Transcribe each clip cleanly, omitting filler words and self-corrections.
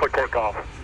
for takeoff.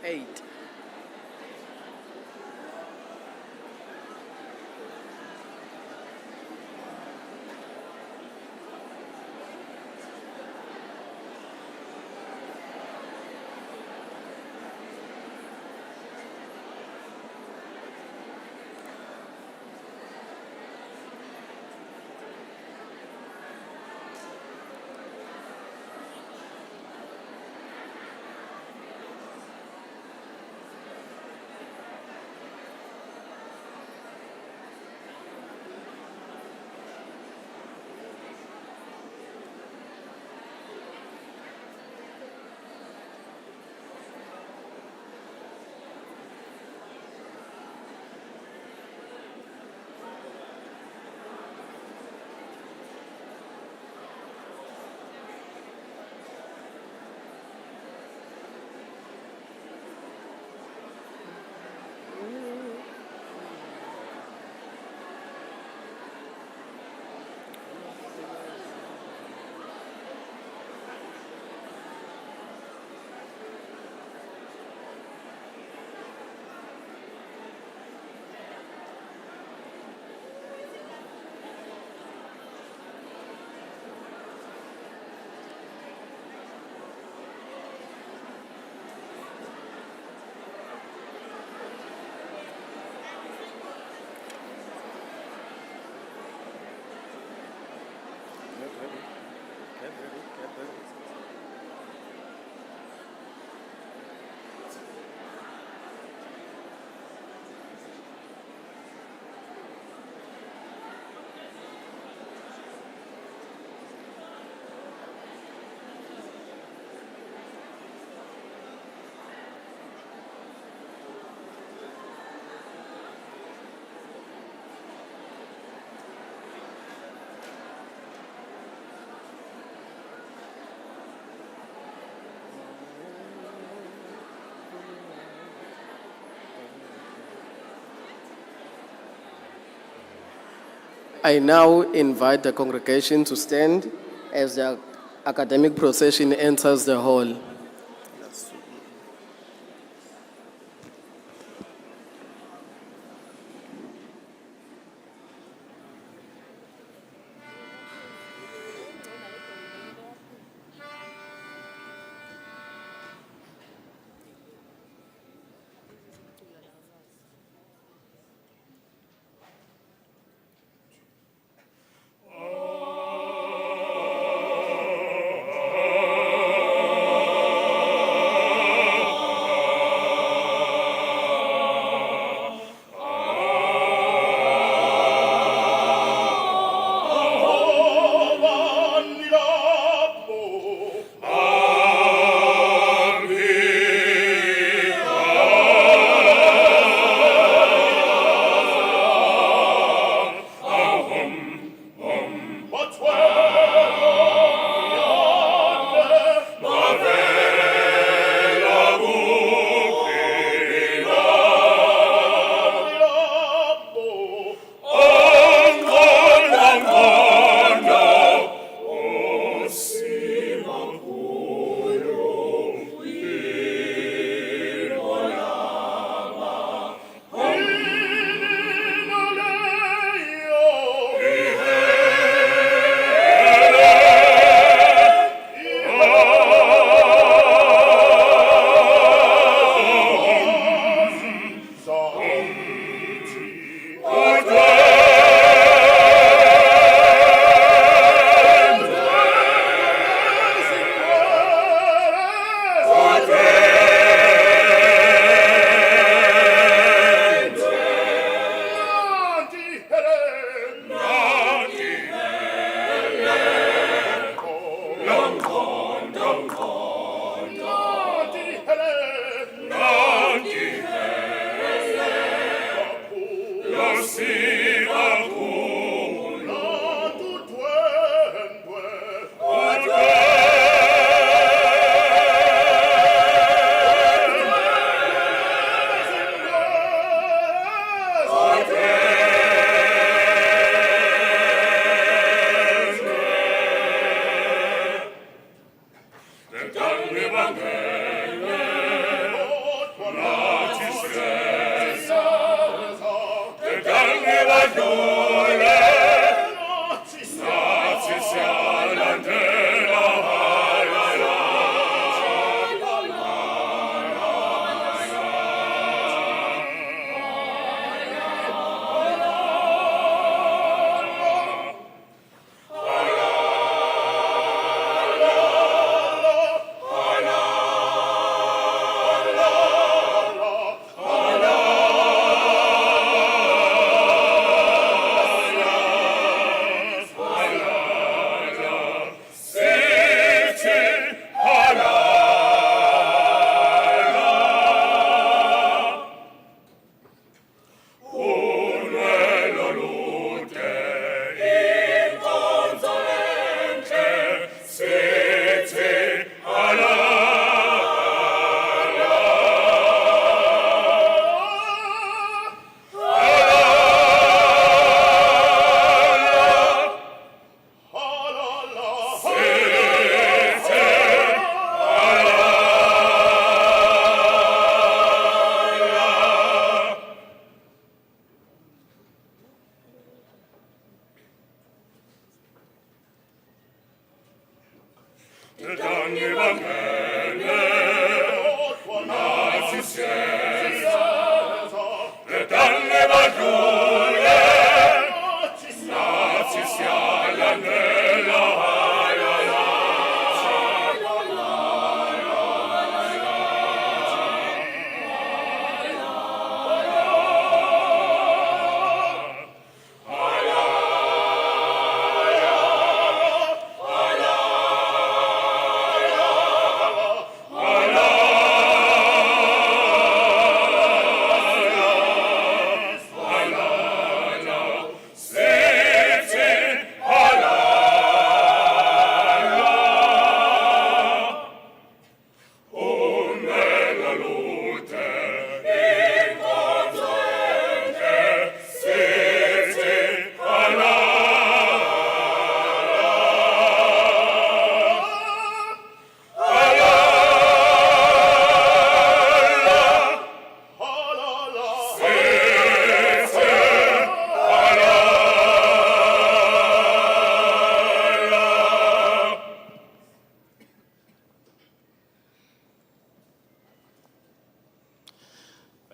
8. I now invite the congregation to stand as the academic procession enters the hall.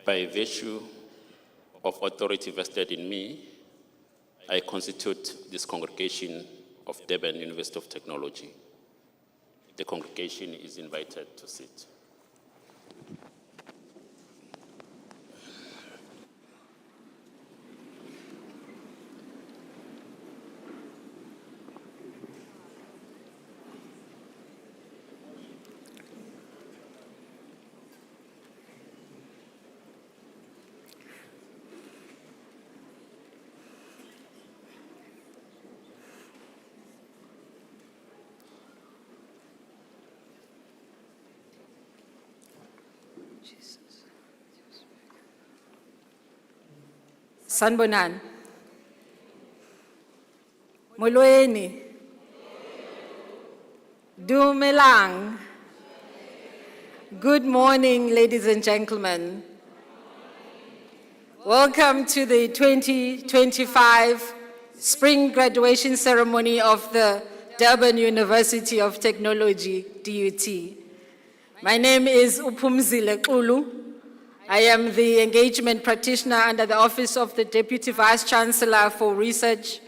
By virtue of authority vested in me, I constitute this congregation of Durban University of Technology. The congregation is invited to sit. Sanbonan. Molweni. Dumelang. Good morning, ladies and gentlemen. Welcome to the 2025 Spring Graduation Ceremony of the Durban University of Technology, DUT. My name is Uphumzile Xulu. I am the engagement practitioner under the Office of the Deputy Vice Chancellor for Research,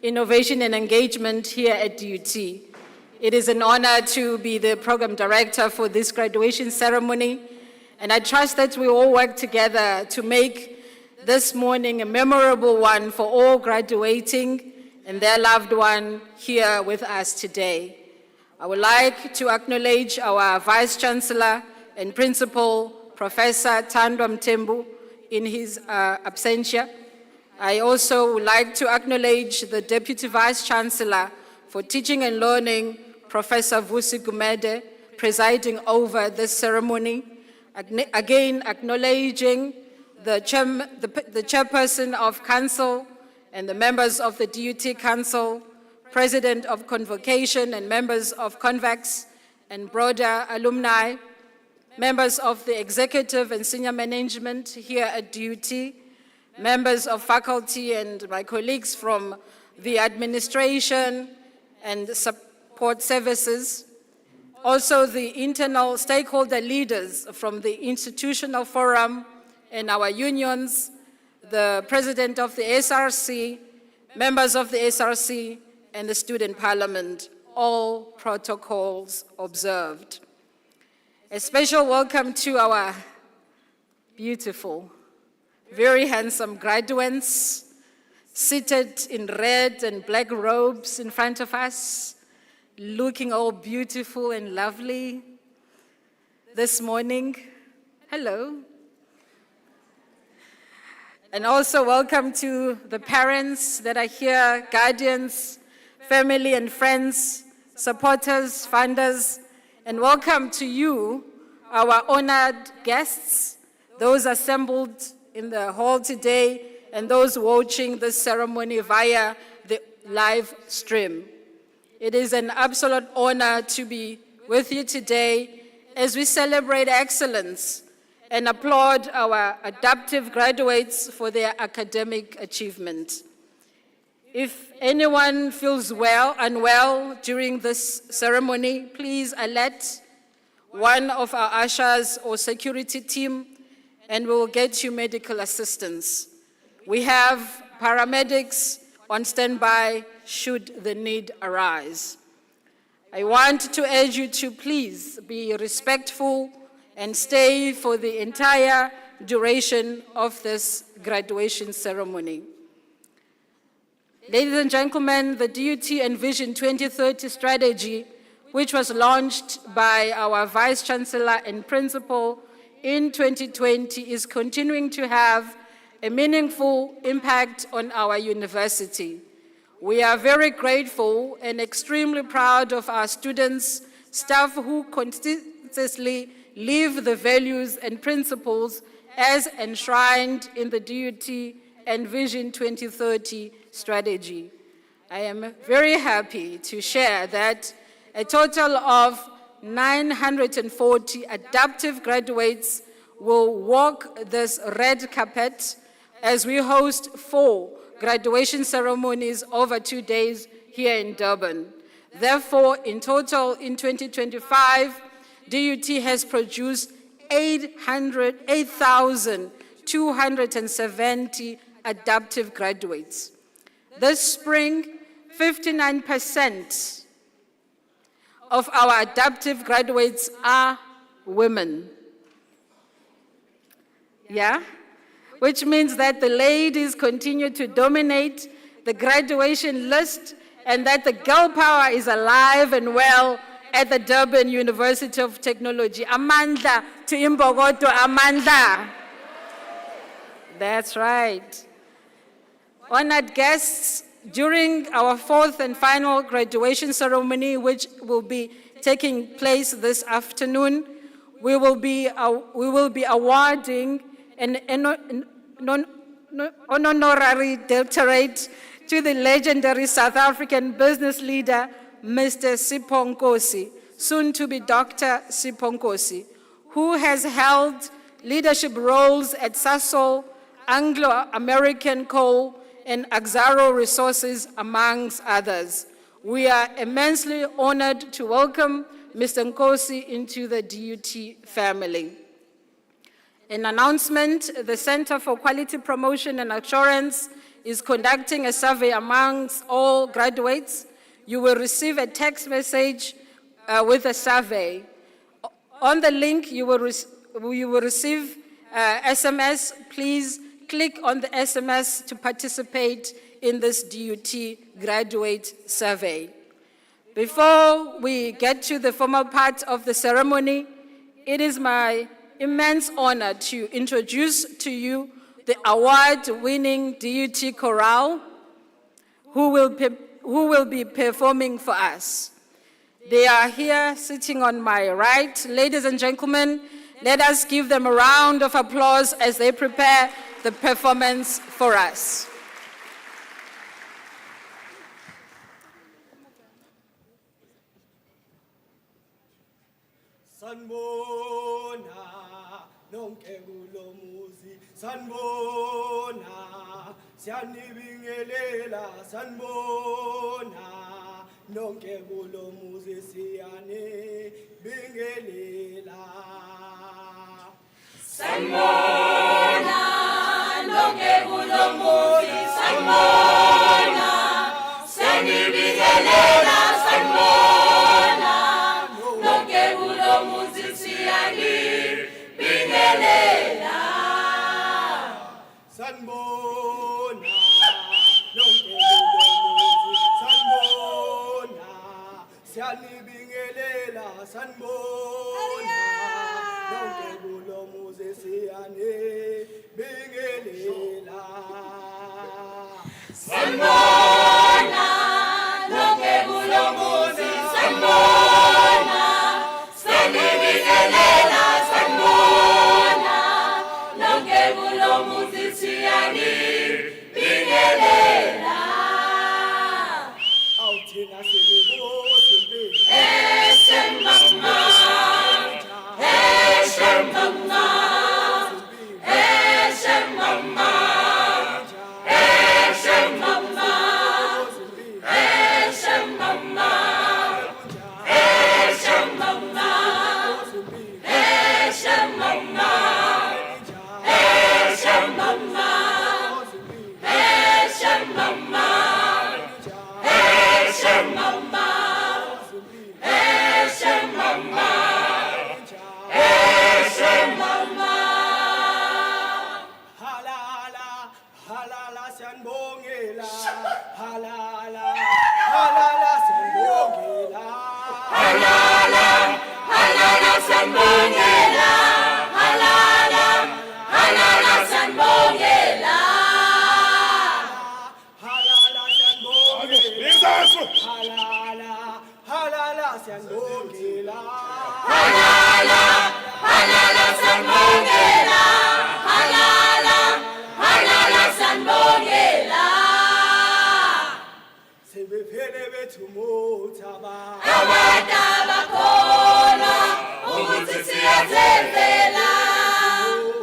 Innovation and Engagement here at DUT. It is an honor to be the program director for this graduation ceremony, and I trust that we all work together to make this morning a memorable one for all graduating and their loved one here with us today. I would like to acknowledge our Vice Chancellor and Principal, Professor Thandwa Mthembu, in his absentia. I also would like to acknowledge the Deputy Vice Chancellor for Teaching and Learning, Professor Vusi Gumede, presiding over this ceremony. Again, acknowledging the Chairperson of Council and the members of the DUT Council, President of Convocation and members of Convex and broader alumni, members of the executive and senior management here at DUT, members of faculty and my colleagues from the administration and support services, also the internal stakeholder leaders from the institutional forum and our unions, the president of the SRC, members of the SRC, and the student parliament, all protocols observed. A special welcome to our beautiful, very handsome graduates seated in red and black robes in front of us, looking all beautiful and lovely this morning. Hello. And also welcome to the parents that are here, guardians, family and friends, supporters, funders, and welcome to you, our honored guests, those assembled in the hall today, and those watching this ceremony via the live stream. It is an absolute honor to be with you today as we celebrate excellence and applaud our adaptive graduates for their academic achievement. If anyone feels unwell during this ceremony, please alert one of our ushers or security team, and we will get you medical assistance. We have paramedics on standby should the need arise. I want to urge you to please be respectful and stay for the entire duration of this graduation ceremony. Ladies and gentlemen, the DUT Envision 2030 strategy, which was launched by our Vice Chancellor and Principal in 2020, is continuing to have a meaningful impact on our university. We are very grateful and extremely proud of our students, staff who consistently live the values and principles as enshrined in the DUT Envision 2030 strategy. I am very happy to share that a total of 940 adaptive graduates will walk this red carpet as we host 4 graduation ceremonies over 2 days here in Durban. Therefore, in total, in 2025, DUT has produced 8,270 adaptive graduates. This spring, 59% of our adaptive graduates are women. Yeah? Which means that the ladies continue to dominate the graduation list and that the girl power is alive and well at the Durban University of Technology. Amandla to Imbogoto, Amandla. That's right. Honored guests, during our 4th and final graduation ceremony, which will be taking place this afternoon, we will be awarding an honorary doctorate to the legendary South African business leader, Mr. Sipho Nkosi, soon to be Dr. Sipho Nkosi, who has held leadership roles at Sasol, Anglo-American Coal, and Axaro Resources, amongst others. We are immensely honored to welcome Mr. Nkosi into the DUT family. An announcement: the Center for Quality Promotion and Assurance is conducting a survey amongst all graduates. You will receive a text message with a survey. On the link, you will receive SMS. Please click on the SMS to participate in this DUT graduate survey. Before we get to the formal part of the ceremony, it is my immense honor to introduce to you the award-winning DUT chorale who will be performing for us. They are here sitting on my right. Ladies and gentlemen, let us give them a round of applause as they prepare the performance for us. Sanbona nonke kulo muzi, sanbona siyanibingelela, sanbona nonke kulo muzi siyanibingelela. Sanbona nonke kulo muzi, sanbona siyanibingelela, sanbona nonke kulo muzi siyanibingelela. Sanbona nonke kulo muzi, sanbona siyanibingelela, sanbona nonke kulo muzi siyanibingelela. Sanbona nonke kulo muzi, sanbona siyanibingelela, sanbona nonke kulo muzi siyanibingelela. Awuthina sinibuza impilo, Mama, Mama, Mama, Mama. siyanibongela. Halala sanibongela. Halala sanibongela. Sebephele bethu mothaba. Abantu abakholwa ukuthi siyazenzela.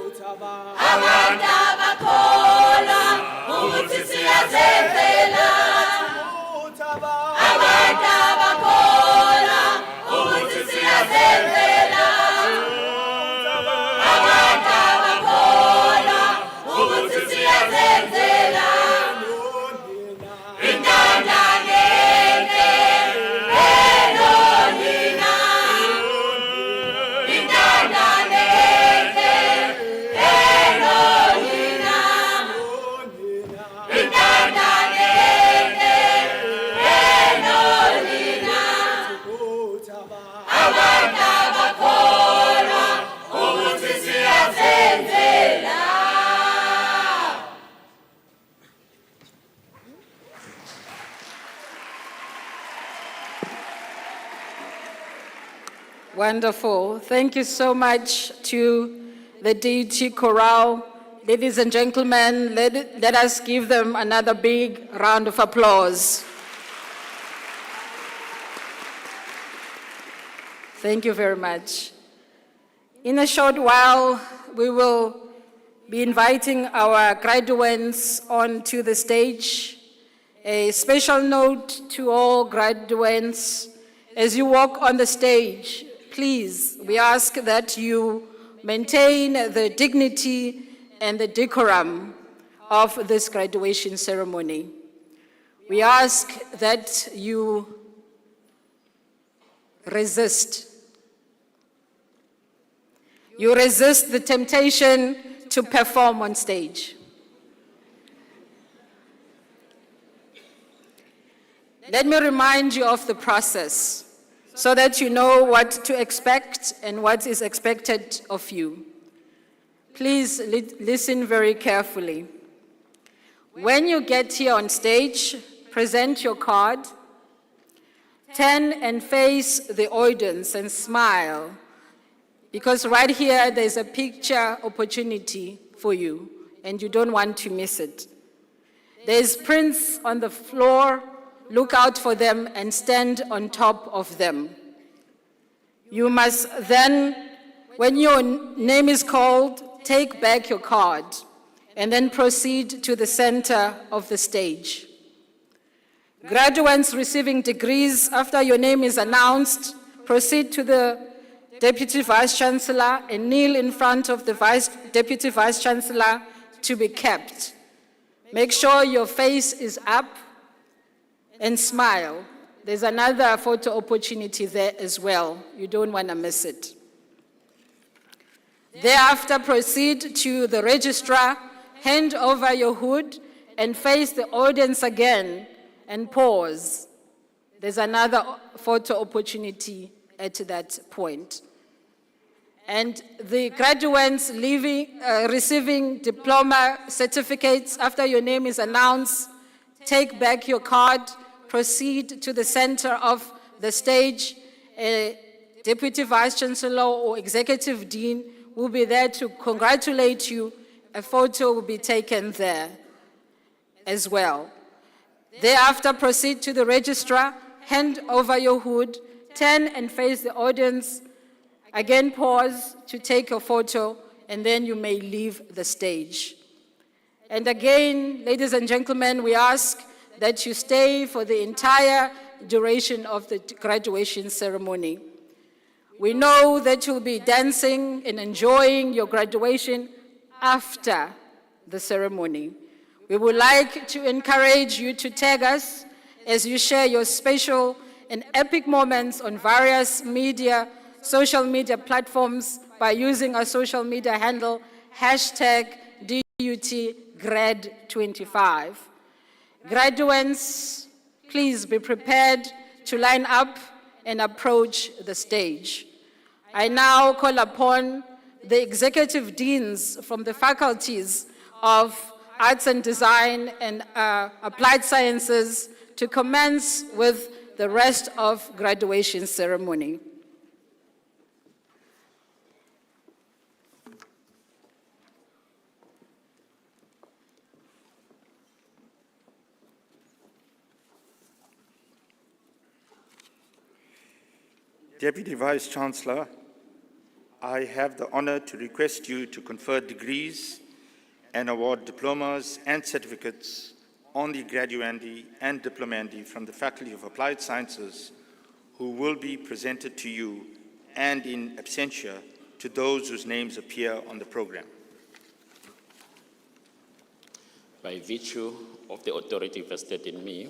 Mothaba. Abantu abakholwa ukuthi siyazenzela. Mothaba. Abantu abakholwa ukuthi siyazenzela. Abantu abakholwa ukuthi siyazenzela. Intandane elonina. Intandane elonina. Intandane elonina. Abantu abakholwa ukuthi siyazenzela. Wonderful. Thank you so much to the DUT Chorale. Ladies and gentlemen, let us give them another big round of applause. Thank you very much. In a short while, we will be inviting our graduates onto the stage. A special note to all graduates, as you walk on the stage, please, we ask that you maintain the dignity and the decorum of this graduation ceremony. We ask that you resist. You resist the temptation to perform on stage. Let me remind you of the process so that you know what to expect and what is expected of you. Please listen very carefully. When you get here on stage, present your card, turn and face the audience and smile, because right here there's a picture opportunity for you and you don't want to miss it. There's prints on the floor. Look out for them and stand on top of them. You must then, when your name is called, take back your card and then proceed to the center of the stage. Graduates receiving degrees, after your name is announced, proceed to the Deputy Vice-Chancellor and kneel in front of the Deputy Vice-Chancellor to be kept. Make sure your face is up and smile. There's another photo opportunity there as well. You don't want to miss it. Thereafter, proceed to the registrar, hand over your hood, and face the audience again and pause. There's another photo opportunity at that point. And the graduates receiving diploma certificates, after your name is announced, take back your card, proceed to the center of the stage. A Deputy Vice-Chancellor or Executive Dean will be there to congratulate you. A photo will be taken there as well. Thereafter, proceed to the registrar, hand over your hood, turn and face the audience, again pause to take a photo, and then you may leave the stage. And again, ladies and gentlemen, we ask that you stay for the entire duration of the graduation ceremony. We know that you'll be dancing and enjoying your graduation after the ceremony. We would like to encourage you to tag us as you share your special and epic moments on various social media platforms by using our social media handle, #DUTGrad25. Graduates, please be prepared to line up and approach the stage. I now call upon the executive deans from the faculties of Arts and Design and Applied Sciences to commence with the rest of graduation ceremony. Deputy Vice-Chancellor, I have the honor to request you to confer degrees and award diplomas and certificates on the graduandi and diplomandi from the Faculty of Applied Sciences, who will be presented to you and in absentia to those whose names appear on the program. By virtue of the authority vested in me,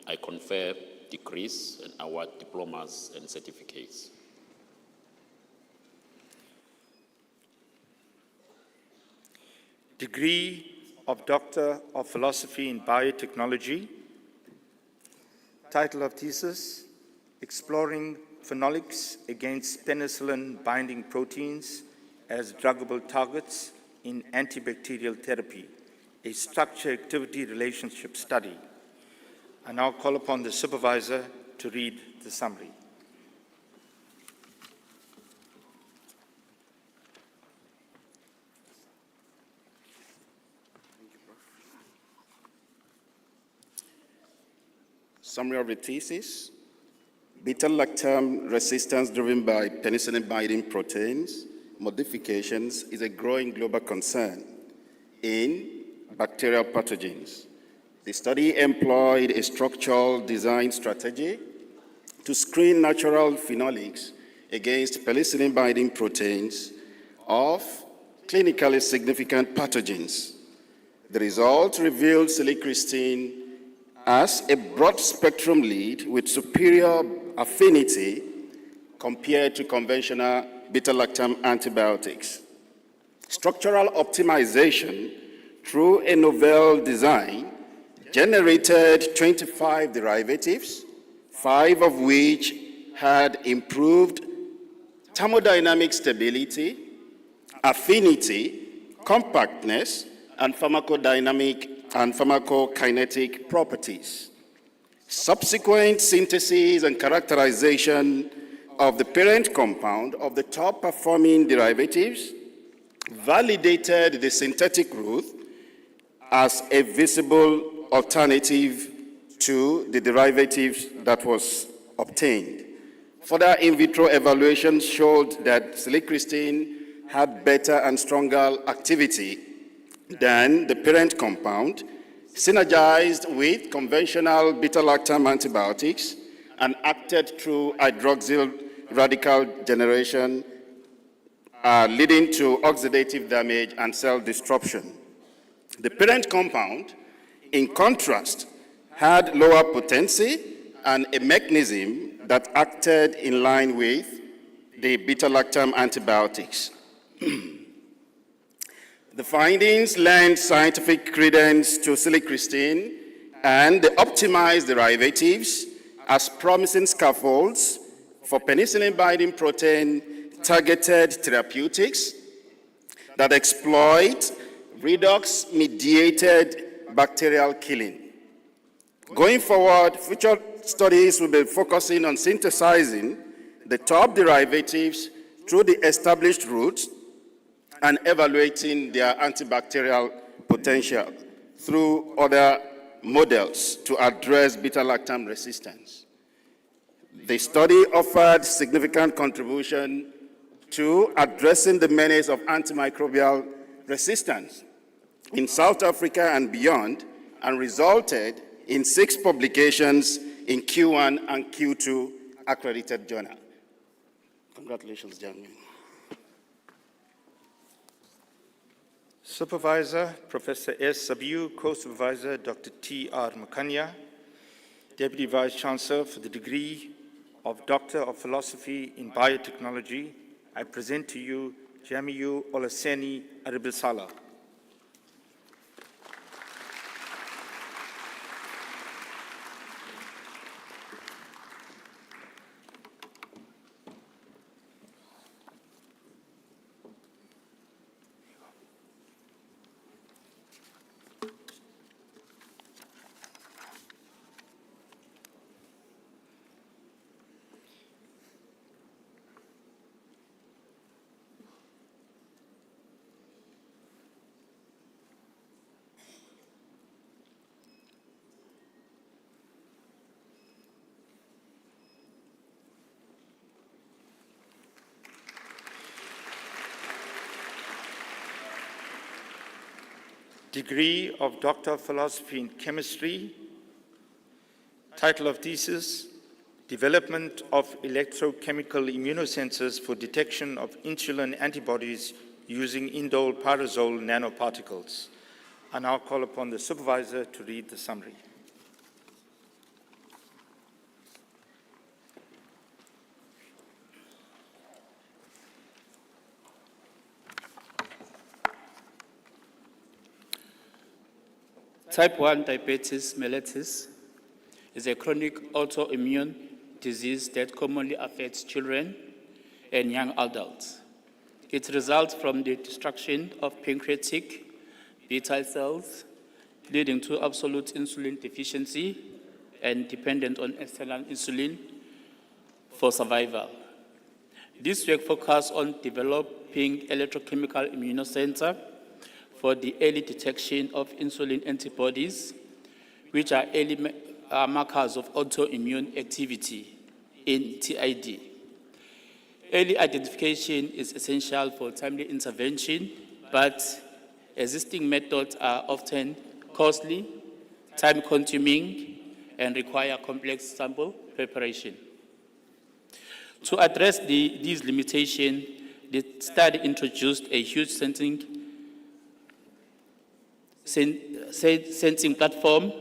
I confer degrees and award diplomas and certificates. Degree of Doctor of Philosophy in Biotechnology. Title of thesis, Exploring Phenolics Against Penicillin-Binding Proteins as Druggable Targets in Antibacterial Therapy, a Structure-Activity Relationship Study. I now call upon the supervisor to read the summary. Summary of the thesis: beta-lactam resistance driven by penicillin-binding proteins modifications is a growing global concern in bacterial pathogens. The study employed a structural design strategy to screen natural phenolics against penicillin-binding proteins of clinically significant pathogens. The results revealed silicrystine as a broad-spectrum lead with superior affinity compared to conventional beta-lactam antibiotics. Structural optimization through a novel design generated 25 derivatives, 5 of which had improved thermodynamic stability, affinity, compactness, and pharmacodynamic and pharmacokinetic properties. Subsequent synthesis and characterization of the parent compound of the top-performing derivatives validated the synthetic route as a visible alternative to the derivatives that was obtained. Further in vitro evaluation showed that silicrystine had better and stronger activity than the parent compound, synergized with conventional beta-lactam antibiotics, and acted through hydroxyl radical generation, leading to oxidative damage and cell disruption. The parent compound, in contrast, had lower potency and a mechanism that acted in line with the beta-lactam antibiotics. The findings lend scientific credence to silicrystine and the optimized derivatives as promising scaffolds for penicillin-binding protein targeted therapeutics that exploit redox-mediated bacterial killing. Going forward, future studies will be focusing on synthesizing the top derivatives through the established routes and evaluating their antibacterial potential through other models to address beta-lactam resistance. The study offered significant contribution to addressing the menace of antimicrobial resistance in South Africa and beyond, and resulted in 6 publications in Q1 and Q2 accredited journal. Congratulations, gentlemen. Supervisor, Professor S. Sabiu, Co-Supervisor, Dr. T.R. Makanya, Deputy Vice-Chancellor for the degree of Doctor of Philosophy in Biotechnology, I present to you Jamiu Olaseni Aribisala. degree of Doctor of Philosophy in Chemistry, title of thesis, Development of Electrochemical Immunosensors for Detection of Insulin Antibodies using Indole Pyrazole Nanoparticles. I now call upon the supervisor to read the summary. Type 1 diabetes mellitus is a chronic autoimmune disease that commonly affects children and young adults. It results from the destruction of pancreatic beta cells, leading to absolute insulin deficiency and dependent on external insulin for survival. This work focuses on developing electrochemical immunosensor for the early detection of insulin antibodies, which are early markers of autoimmune activity in TID. Early identification is essential for timely intervention, but existing methods are often costly, time-consuming, and require complex sample preparation. To address these limitations, the study introduced a huge sensing platform.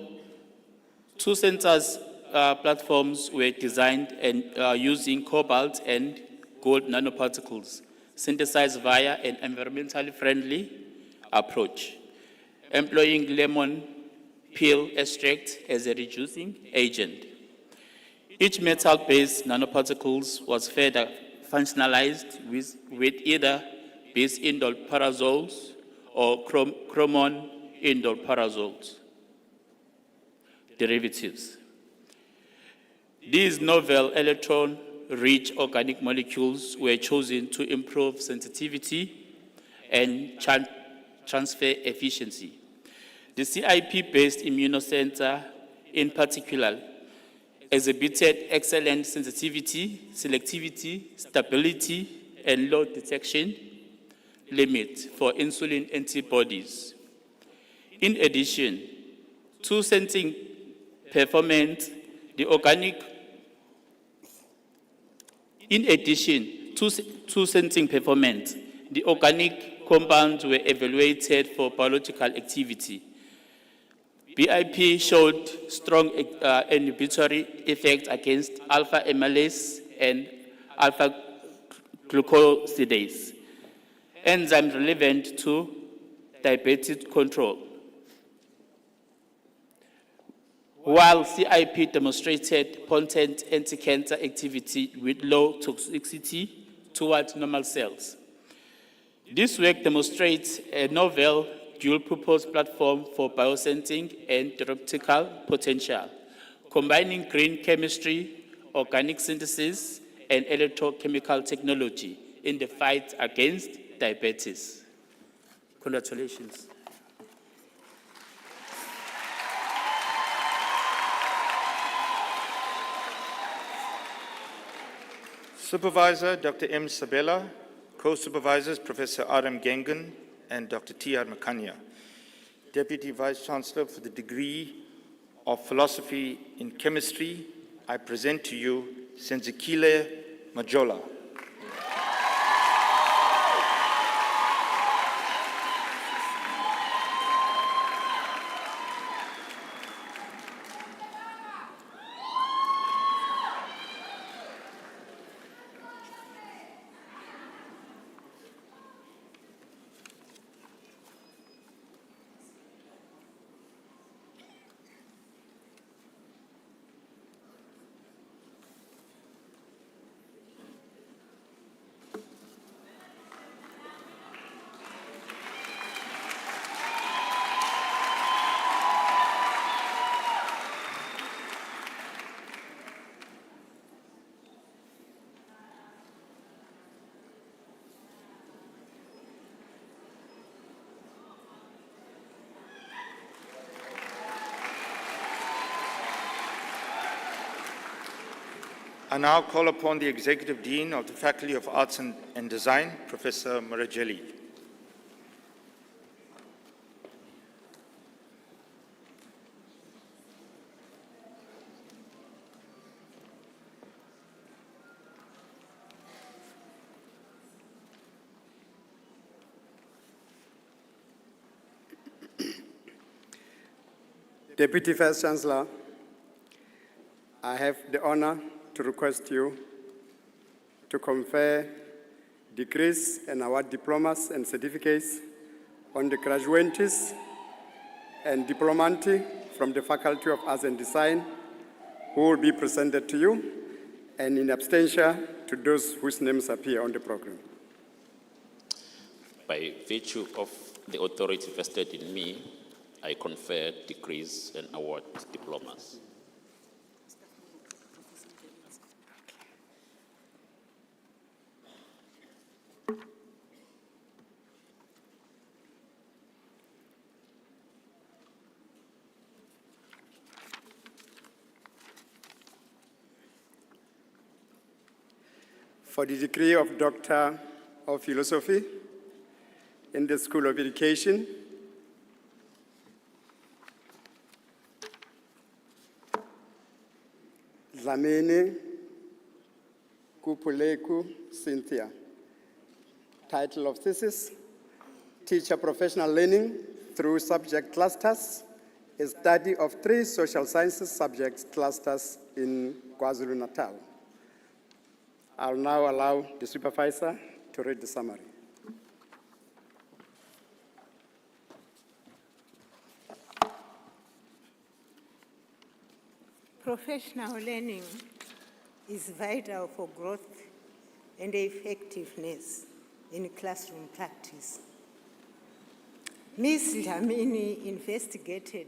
Two sensors platforms were designed and using cobalt and gold nanoparticles, synthesized via an environmentally friendly approach, employing lemon peel extract as a reducing agent. Each metal-based nanoparticles was further functionalized with either base indole pyrazoles or chromon indole pyrazoles derivatives. These novel electron-rich organic molecules were chosen to improve sensitivity and transfer efficiency. The CIP-based immunosensor, in particular, exhibited excellent sensitivity, selectivity, stability, and low detection limit for insulin antibodies. In addition, two sensing performance, the organic compounds were evaluated for biological activity. BIP showed strong inhibitory effects against alpha amylase and alpha glucosidase, enzymes relevant to diabetes control. While CIP demonstrated potent anti-cancer activity with low toxicity towards normal cells. This work demonstrates a novel dual-purpose platform for biosensing and therapeutical potential, combining green chemistry, organic synthesis, and electrochemical technology in the fight against diabetes. Congratulations. Supervisor, Dr. M. Sabela, co-supervisors, Professor R.M. Gengan and Dr. T.R. Makanya. Deputy Vice-Chancellor for the degree of Philosophy in Chemistry, I present to you Senzekile Majola. I now call upon the Executive Dean of the Faculty of Arts and Design, Professor Marajeli. Deputy Vice Chancellor, I have the honor to request you to confer degrees and award diplomas and certificates on the graduates and diplomati from the Faculty of Arts and Design who will be presented to you, and in absentia to those whose names appear on the program. By virtue of the authority vested in me, I confer degrees and award diplomas. For the degree of Doctor of Philosophy in the School of Education, Dlamini Kupuleku Cynthia. Title of thesis, Teacher Professional Learning through Subject Clusters, a study of 3 social sciences subject clusters in KwaZulu-Natal. I'll now allow the supervisor to read the summary. Professional learning is vital for growth and effectiveness in classroom practice. Ms. Dlamini investigated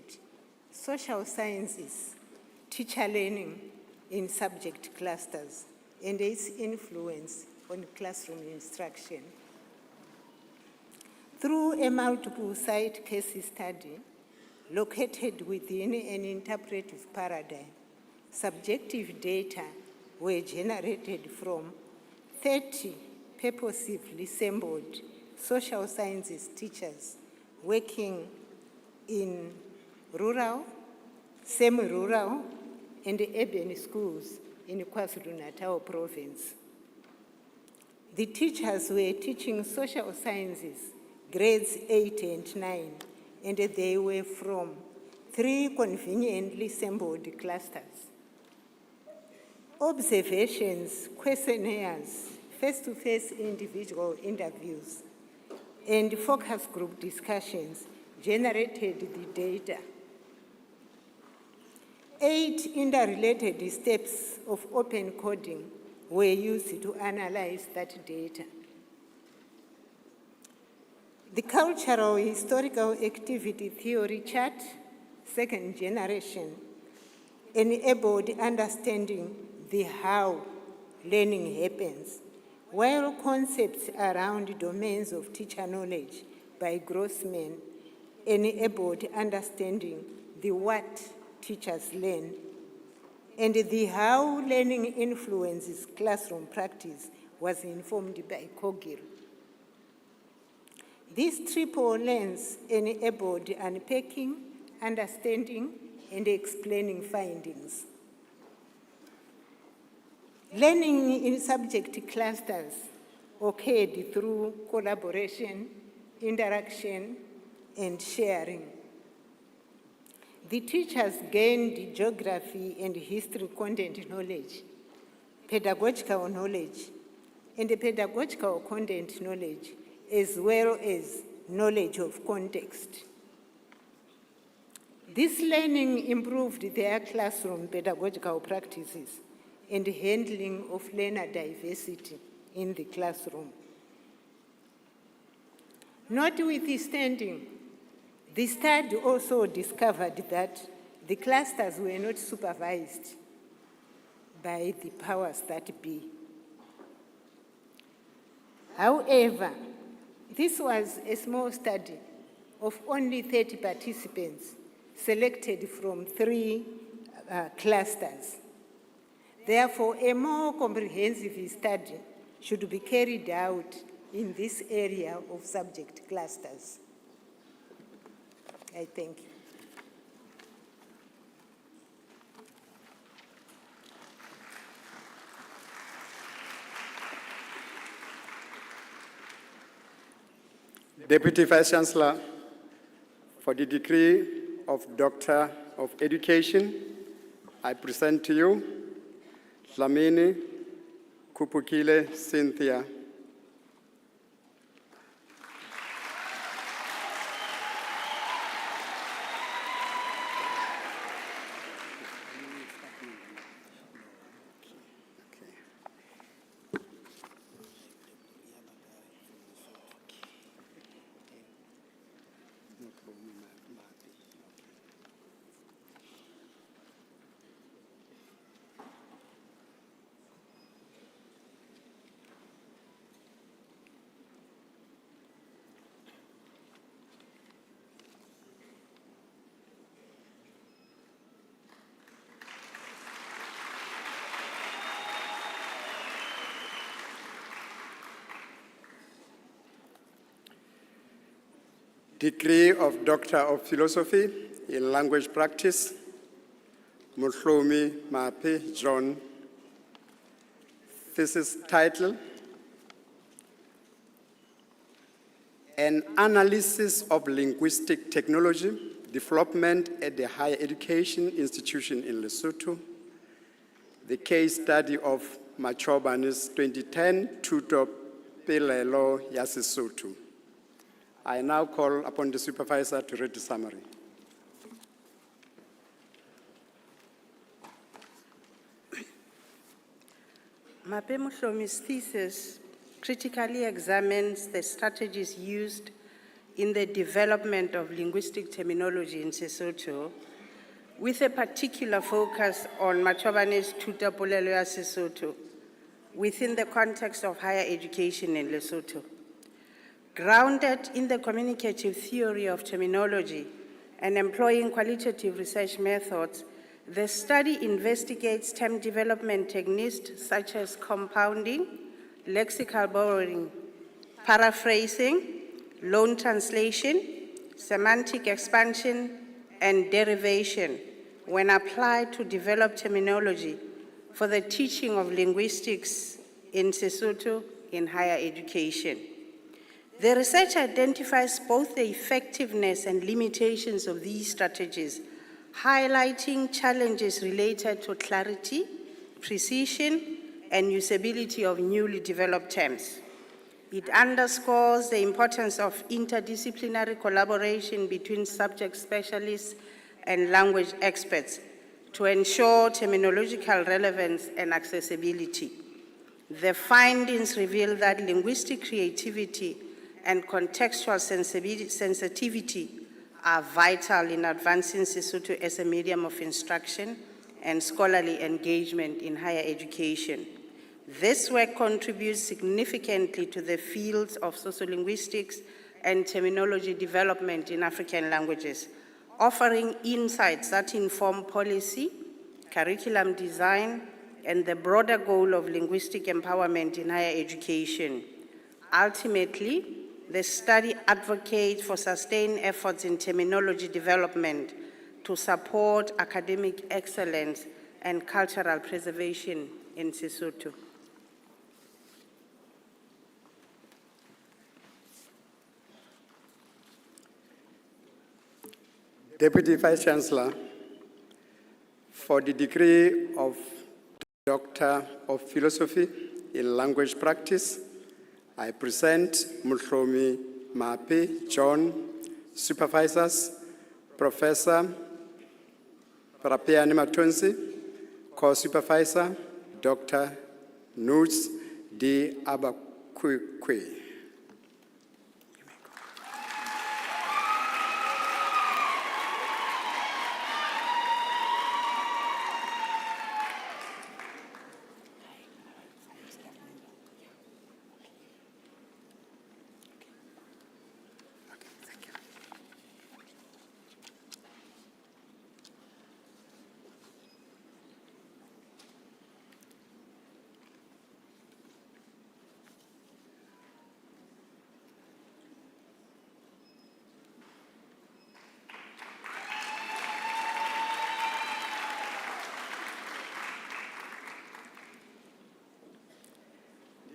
social sciences, teacher learning in subject clusters, and its influence on classroom instruction. Through a multiple-site case study located within an interpretive paradigm, subjective data were generated from 30 purposefully assembled social sciences teachers working in rural, semi-rural, and urban schools in KwaZulu-Natal province. The teachers were teaching social sciences, grades 8 and 9, and they were from 3 conveniently assembled clusters. Observations, questionnaires, face-to-face individual interviews, and focus group discussions generated the data. 8 interrelated steps of open coding were used to analyze that data. The cultural historical activity theory chart, 2nd generation, enabled understanding the how learning happens, while concepts around domains of teacher knowledge by Grossman enabled understanding the what teachers learn, and the how learning influences classroom practice was informed by Kogil. This triple lens enabled unpacking, understanding, and explaining findings. Learning in subject clusters occurred through collaboration, interaction, and sharing. The teachers gained geography and history content knowledge, pedagogical knowledge, and pedagogical content knowledge, as well as knowledge of context. This learning improved their classroom pedagogical practices and handling of learner diversity in the classroom. Notwithstanding, the study also discovered that the clusters were not supervised by the powers that be. However, this was a small study of only 30 participants selected from 3 clusters. Therefore, a more comprehensive study should be carried out in this area of subject clusters. I thank you. Deputy Vice Chancellor, for the degree of Doctor of Education, I present to you Dlamini Kupukile Cynthia. Degree of Doctor of Philosophy in Language Practice, Mohlomi Mape John. Thesis title, An Analysis of Linguistic Technology Development at the Higher Education Institution in Lesotho, the case study of Machobane's 2010 Tutor Pelelo ya Sesotho. I now call upon the supervisor to read the summary. Mape Mohlomi's thesis critically examines the strategies used in the development of linguistic terminology in Sesotho, with a particular focus on Machobane's Tutor Pelelo ya Sesotho within the context of higher education in Lesotho. Grounded in the communicative theory of terminology and employing qualitative research methods, the study investigates term development techniques such as compounding, lexical borrowing, paraphrasing, loan translation, semantic expansion, and derivation when applied to develop terminology for the teaching of linguistics in Sesotho in higher education. The research identifies both the effectiveness and limitations of these strategies, highlighting challenges related to clarity, precision, and usability of newly developed terms. It underscores the importance of interdisciplinary collaboration between subject specialists and language experts to ensure terminological relevance and accessibility. The findings reveal that linguistic creativity and contextual sensitivity are vital in advancing Sesotho as a medium of instruction and scholarly engagement in higher education. This work contributes significantly to the fields of sociolinguistics and terminology development in African languages, offering insights that inform policy, curriculum design, and the broader goal of linguistic empowerment in higher education. Ultimately, the study advocates for sustained efforts in terminology development to support academic excellence and cultural preservation in Sesotho. Deputy Vice Chancellor, for the degree of Doctor of Philosophy in Language Practice, I present Mohlomi Mape John, supervisors, Professor Parapeane Matonsi, co-supervisor, Dr. Nuts D. Abakwe.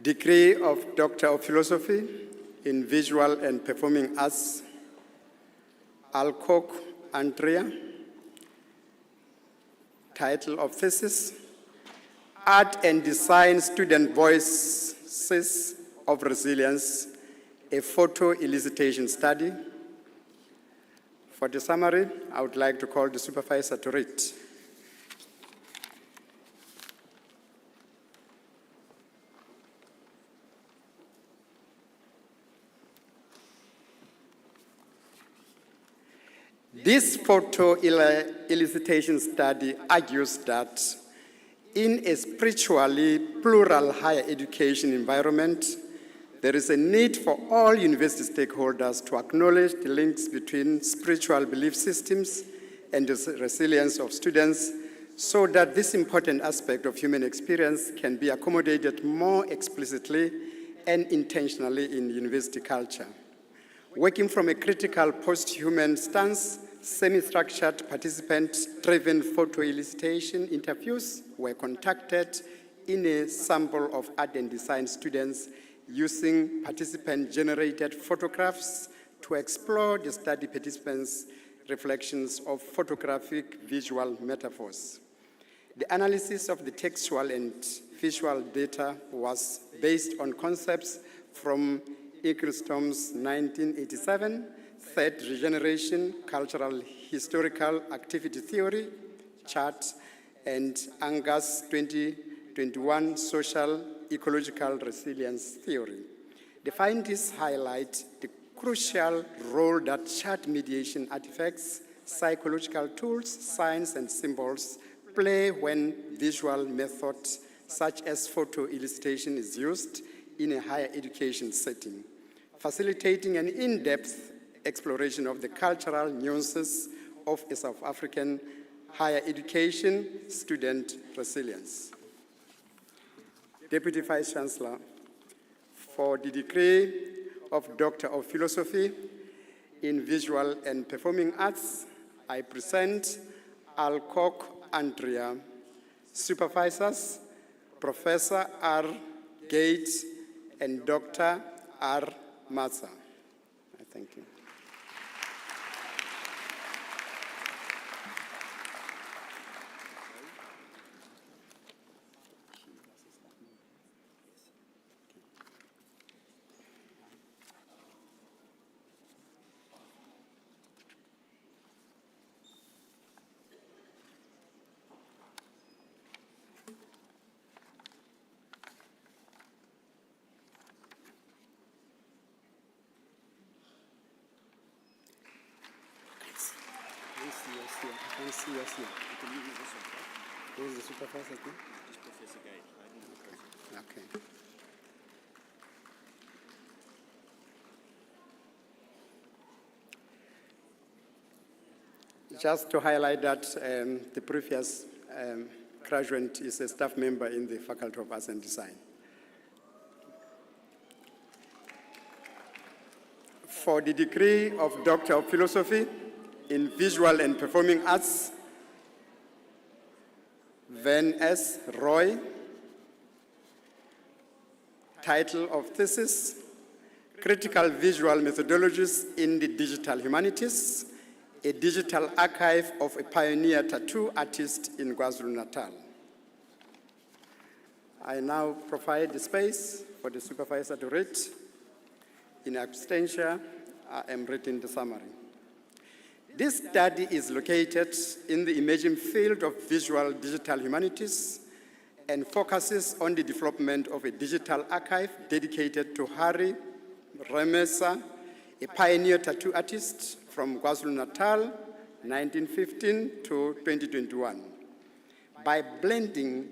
Degree of Doctor of Philosophy in Visual and Performing Arts, Alcock Andrea. Title of thesis, Art and Design Student Voices of Resilience, a photo elicitation study. For the summary, I would like to call the supervisor to read. This photo elicitation study argues that in a spiritually plural higher education environment, there is a need for all university stakeholders to acknowledge the links between spiritual belief systems and the resilience of students so that this important aspect of human experience can be accommodated more explicitly and intentionally in university culture. Working from a critical post-human stance, semi-structured, participant-driven photo elicitation interviews were conducted in a sample of art and design students using participant-generated photographs to explore the study participants' reflections of photographic visual metaphors. The analysis of the textual and visual data was based on concepts from Eccleston's 1987 Third Regeneration Cultural Historical Activity Theory chart and Angus 2021 Social Ecological Resilience Theory. The findings highlight the crucial role that chart mediation artifacts, psychological tools, signs, and symbols play when visual methods such as photo elicitation is used in a higher education setting, facilitating an in-depth exploration of the cultural nuances of a South African higher education student resilience. Deputy Vice Chancellor, for the degree of Doctor of Philosophy in Visual and Performing Arts, I present Alcock Andrea. Supervisors, Professor R. Gates and Dr. R. Matza. I thank you. Who's the supervisor? It's Professor Gay. Okay. Just to highlight that the previous graduate is a staff member in the Faculty of Arts and Design. For the degree of Doctor of Philosophy in Visual and Performing Arts, Van S. Roy. Title of thesis, Critical Visual Methodologies in the Digital Humanities, a digital archive of a pioneer tattoo artist in KwaZulu-Natal. I now provide the space for the supervisor to read. In absentia, I am reading the summary. This study is located in the emerging field of visual digital humanities and focuses on the development of a digital archive dedicated to Harry Remesa, a pioneer tattoo artist from KwaZulu-Natal, 1915 to 2021. By blending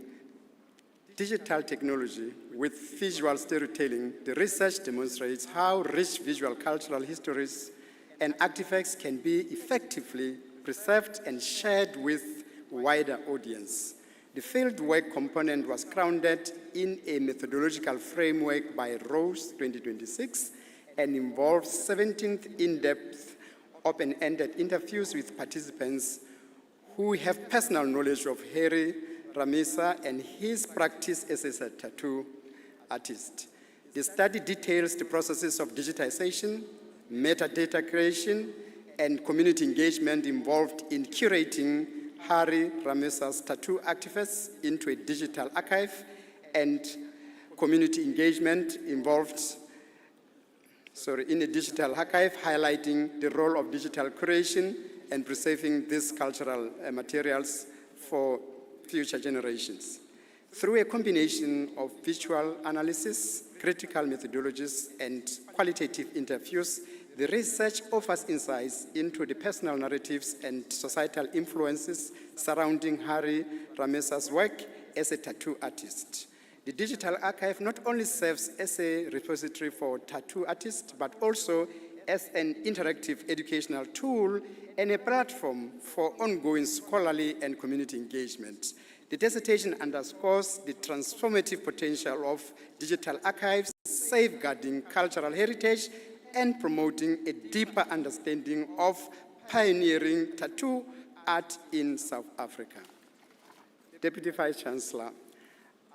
digital technology with visual storytelling, the research demonstrates how rich visual cultural histories and artifacts can be effectively preserved and shared with wider audience. The fieldwork component was grounded in a methodological framework by Rose 2026 and involves 17 in-depth, open-ended interviews with participants who have personal knowledge of Harry Ramisa and his practice as a tattoo artist. The study details the processes of digitization, metadata creation, and community engagement involved in curating Hari Ramesa's tattoo artifacts into a digital archive, and community engagement involved in a digital archive, highlighting the role of digital curation and preserving these cultural materials for future generations. Through a combination of visual analysis, critical methodologies, and qualitative interviews, the research offers insights into the personal narratives and societal influences surrounding Hari Ramesa's work as a tattoo artist. The digital archive not only serves as a repository for tattoo artists, but also as an interactive educational tool and a platform for ongoing scholarly and community engagement. The dissertation underscores the transformative potential of digital archives, safeguarding cultural heritage and promoting a deeper understanding of pioneering tattoo art in South Africa. Deputy Vice Chancellor,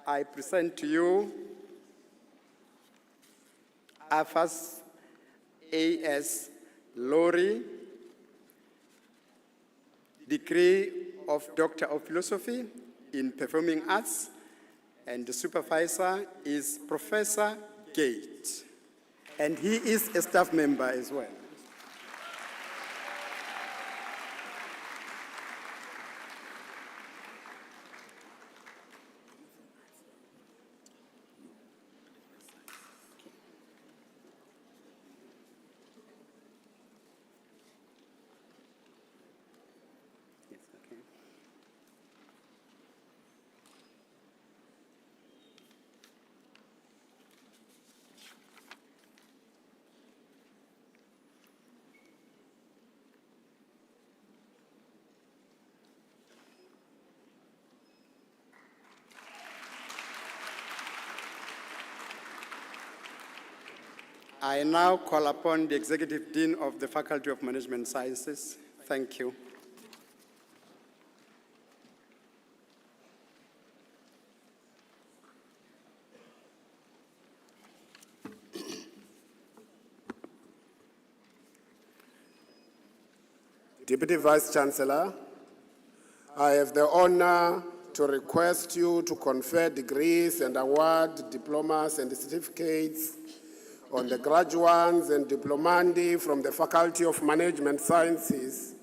I present to you FAS Lori, degree of Doctor of Philosophy in Performing Arts, and the supervisor is Professor Gate, and he is a staff member as well. I now call upon the Executive Dean of the Faculty of Management Sciences. Thank you. Deputy Vice Chancellor, I have the honor to request you to confer degrees and award diplomas and certificates on the graduates and diplomandi from the Faculty of Management Sciences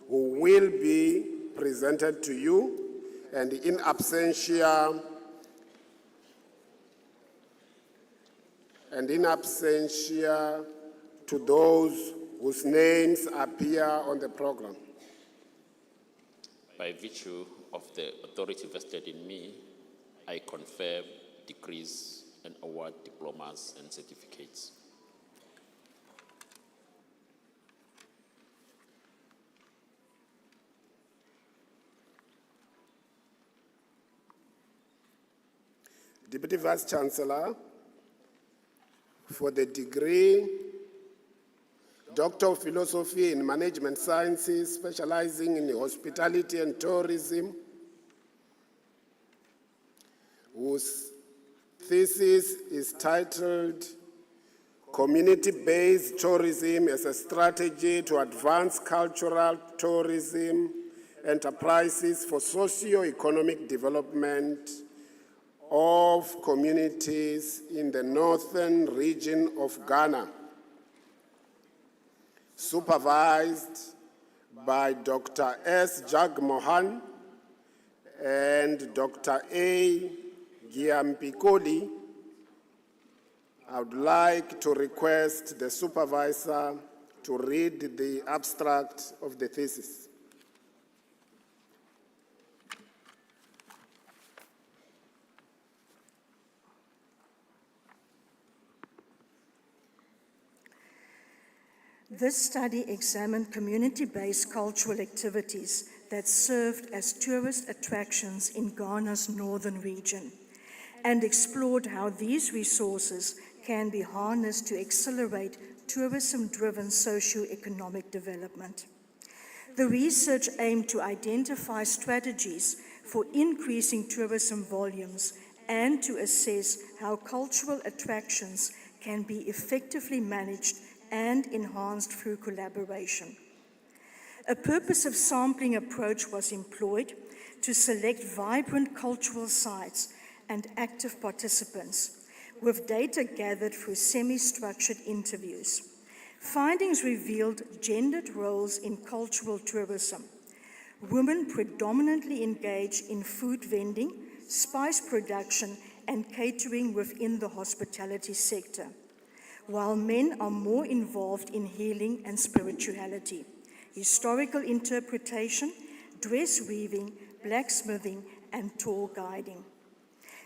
who will be presented to you, and in absentia to those whose names appear on the program. By virtue of the authority vested in me, I confer degrees and award diplomas and certificates. Deputy Vice Chancellor, for the degree Doctor of Philosophy in Management Sciences, specializing in hospitality and tourism, whose thesis is titled Community-Based Tourism as a Strategy to Advance Cultural Tourism Enterprises for Socio-Economic Development of Communities in the Northern Region of Ghana, supervised by Dr. S. Jagmohan and Dr. A. Giampicoli. I would like to request the supervisor to read the abstract of the thesis. This study examined community-based cultural activities that served as tourist attractions in Ghana's northern region, and explored how these resources can be harnessed to accelerate tourism-driven socio-economic development. The research aimed to identify strategies for increasing tourism volumes and to assess how cultural attractions can be effectively managed and enhanced through collaboration. A purposive sampling approach was employed to select vibrant cultural sites and active participants, with data gathered through semi-structured interviews. Findings revealed gendered roles in cultural tourism. Women predominantly engage in food vending, spice production, and catering within the hospitality sector, while men are more involved in healing and spirituality, historical interpretation, dress weaving, blacksmithing, and tour guiding.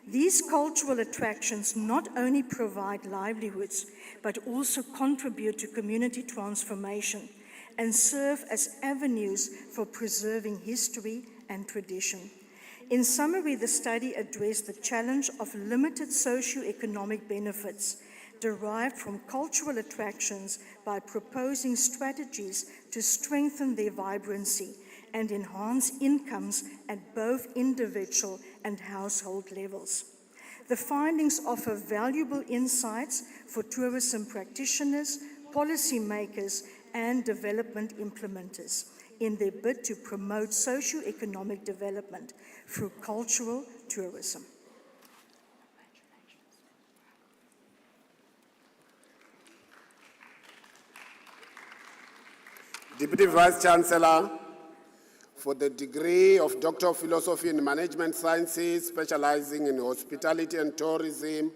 These cultural attractions not only provide livelihoods, but also contribute to community transformation and serve as avenues for preserving history and tradition. In summary, the study addressed the challenge of limited socio-economic benefits derived from cultural attractions by proposing strategies to strengthen their vibrancy and enhance incomes at both individual and household levels. The findings offer valuable insights for tourism practitioners, policymakers, and development implementers in their bid to promote socio-economic development through cultural tourism. Deputy Vice-Chancellor, for the degree of Doctor of Philosophy in Management Sciences, specializing in hospitality and tourism,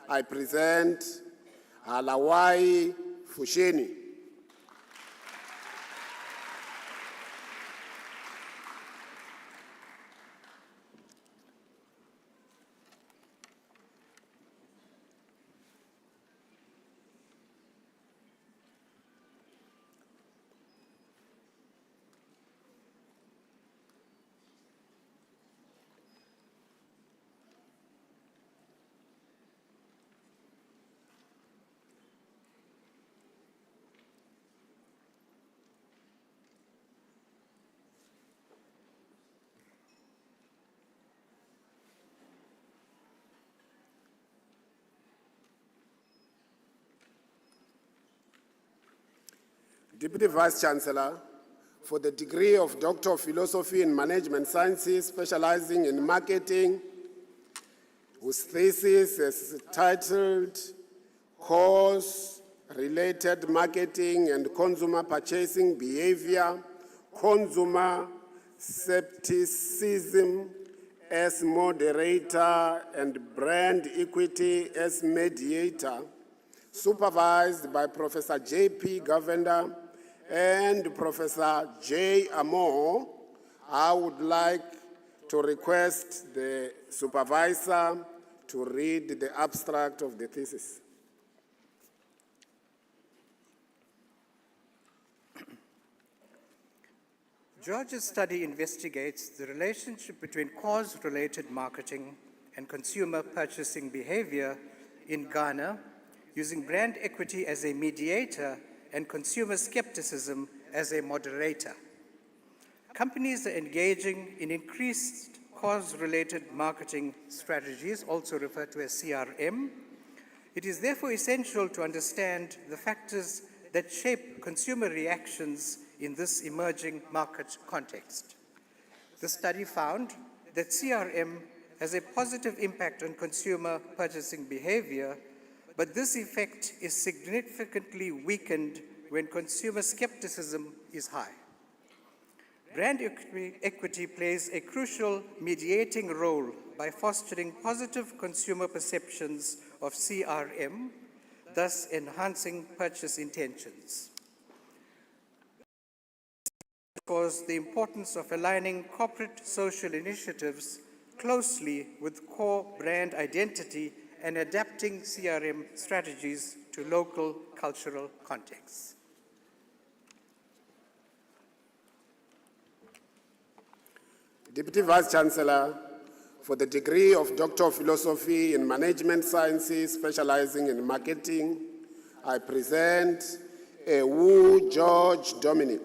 I present Halawai Fusheni. Deputy Vice-Chancellor, for the degree of Doctor of Philosophy in Management Sciences, specializing in marketing, whose thesis is titled Cause-Related Marketing and Consumer Purchasing Behavior, Consumer Skepticism as Moderator and Brand Equity as Mediator, supervised by Professor J.P. Govender and Professor J. Amor, I would like to request the supervisor to read the abstract of the thesis. George's study investigates the relationship between cause-related marketing and consumer purchasing behavior in Ghana, using brand equity as a mediator and consumer skepticism as a moderator. Companies are engaging in increased cause-related marketing strategies, also referred to as CRM. It is therefore essential to understand the factors that shape consumer reactions in this emerging market context. The study found that CRM has a positive impact on consumer purchasing behavior, but this effect is significantly weakened when consumer skepticism is high. Brand equity plays a crucial mediating role by fostering positive consumer perceptions of CRM, thus enhancing purchase intentions. Because the importance of aligning corporate social initiatives closely with core brand identity and adapting CRM strategies to local cultural contexts. Deputy Vice-Chancellor, for the degree of Doctor of Philosophy in Management Sciences, specializing in marketing, I present Wu George Dominic.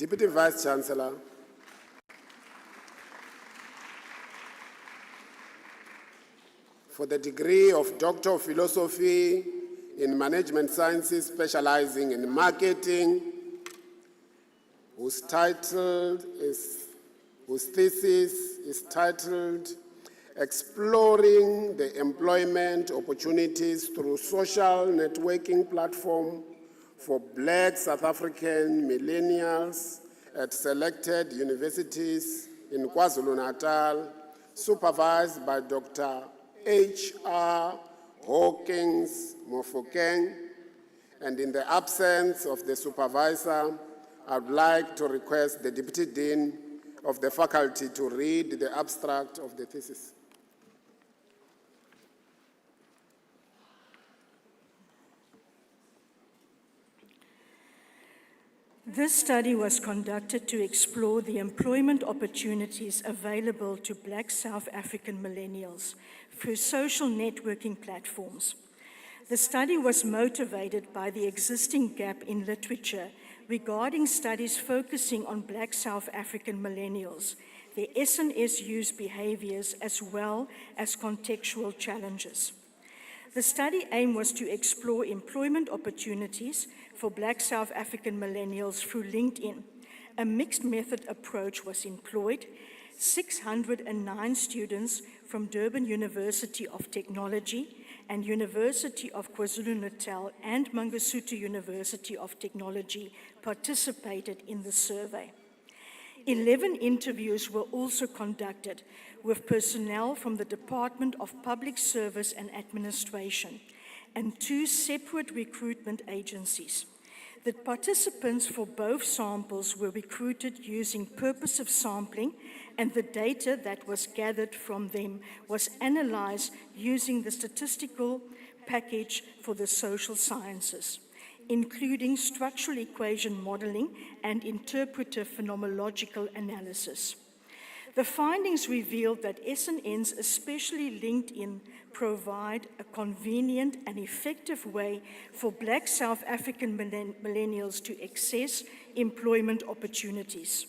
Deputy Vice Chancellor, for the degree of Doctor of Philosophy in Management Sciences, specializing in marketing, whose thesis is titled Exploring the Employment Opportunities Through Social Networking Platform for Black South African Millennials at Selected Universities in KwaZulu-Natal, supervised by Dr. H.R. Hawkins Mofokeng, and in the absence of the supervisor, I would like to request the Deputy Dean of the faculty to read the abstract of the thesis. This study was conducted to explore the employment opportunities available to Black South African millennials through social networking platforms. The study was motivated by the existing gap in literature regarding studies focusing on Black South African millennials, their SNS use behaviors, as well as contextual challenges. The study aim was to explore employment opportunities for Black South African millennials through LinkedIn. A mixed method approach was employed. 609 students from Durban University of Technology and University of KwaZulu-Natal and Mangosuthu University of Technology participated in the survey. 11 interviews were also conducted with personnel from the Department of Public Service and Administration and 2 separate recruitment agencies. The participants for both samples were recruited using purposive sampling, and the data that was gathered from them was analyzed using the statistical package for the social sciences, including structural equation modeling and interpretive phenomenological analysis. The findings revealed that SNNs, especially LinkedIn, provide a convenient and effective way for Black South African millennials to access employment opportunities.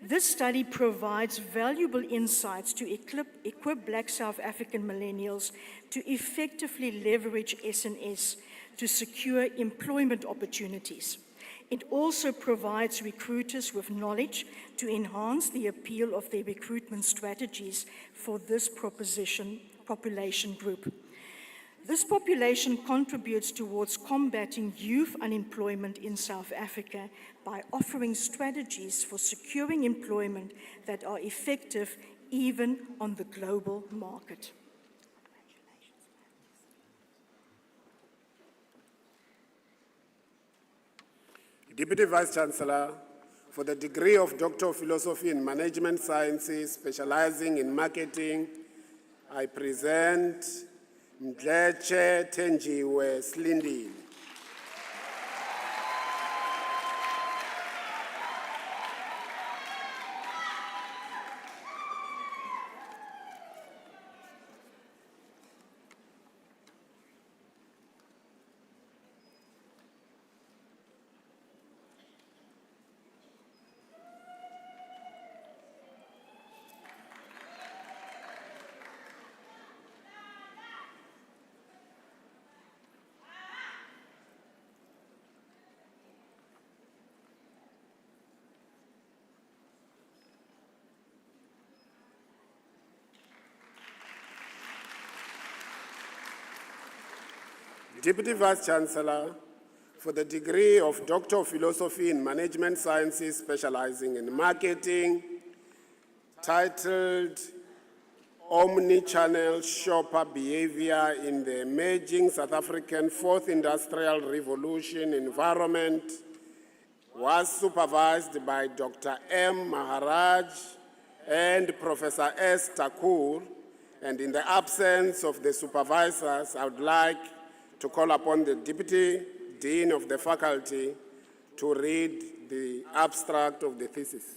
This study provides valuable insights to equip Black South African millennials to effectively leverage SNS to secure employment opportunities. It also provides recruiters with knowledge to enhance the appeal of their recruitment strategies for this population group. This population contributes towards combating youth unemployment in South Africa by offering strategies for securing employment that are effective even on the global market. Deputy Vice Chancellor, for the degree of Doctor of Philosophy in Management Sciences, specializing in marketing, I present Mdleche Tenjiwe Slindile. Deputy Vice Chancellor, for the degree of Doctor of Philosophy in Management Sciences, specializing in marketing, titled Omnichannel Shopper Behavior in the Emerging South African Fourth Industrial Revolution Environment, was supervised by Dr. M. Maharaj and Professor S. Thakur, and in the absence of the supervisors, I would like to call upon the Deputy Dean of the faculty to read the abstract of the thesis.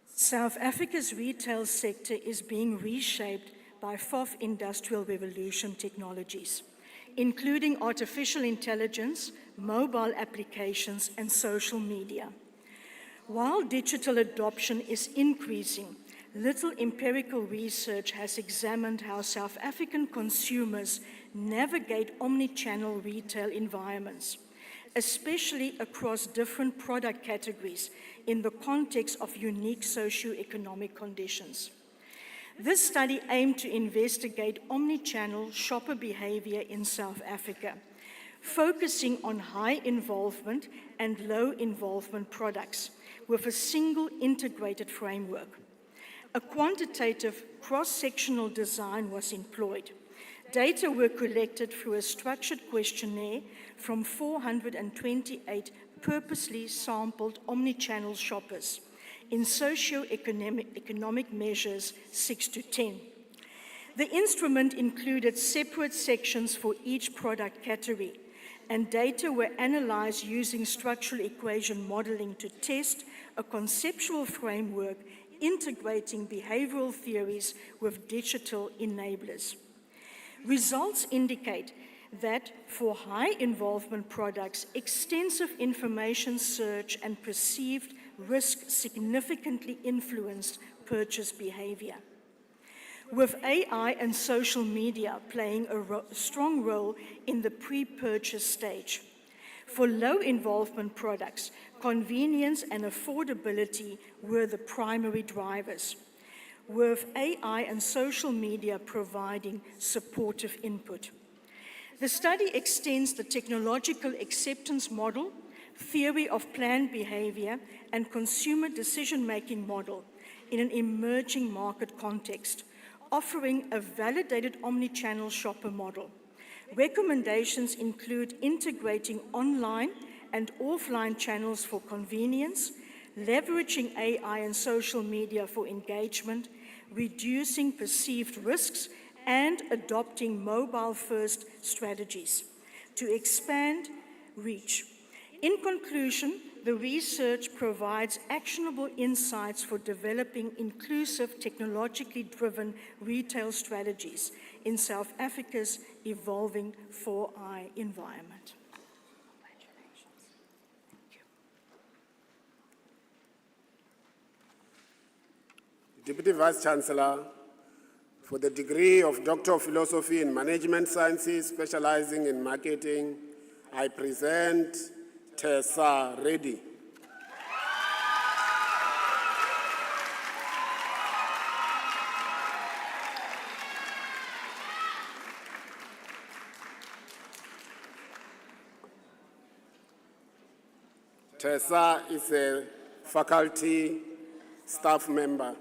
South Africa's retail sector is being reshaped by fourth industrial revolution technologies. including artificial intelligence, mobile applications, and social media. While digital adoption is increasing, little empirical research has examined how South African consumers navigate omni-channel retail environments, especially across different product categories in the context of unique socio-economic conditions. This study aimed to investigate omni-channel shopper behavior in South Africa, focusing on high involvement and low involvement products with a single integrated framework. A quantitative cross-sectional design was employed. Data were collected through a structured questionnaire from 428 purposely sampled omni-channel shoppers in socio-economic measures 6 to 10. The instrument included separate sections for each product category, and data were analyzed using structural equation modeling to test a conceptual framework integrating behavioral theories with digital enablers. Results indicate that for high involvement products, extensive information search and perceived risk significantly influenced purchase behavior, with AI and social media playing a strong role in the pre-purchase stage. For low involvement products, convenience and affordability were the primary drivers, with AI and social media providing supportive input. The study extends the technological acceptance model, theory of planned behavior, and consumer decision-making model in an emerging market context, offering a validated omni-channel shopper model. Recommendations include integrating online and offline channels for convenience, leveraging AI and social media for engagement, reducing perceived risks, and adopting mobile-first strategies to expand reach. In conclusion, the research provides actionable insights for developing inclusive, technologically driven retail strategies in South Africa's evolving 4I environment. Deputy Vice-Chancellor, for the degree of Doctor of Philosophy in Management Sciences, specializing in marketing, I present Tessa Reddy. Tessa is a faculty staff member.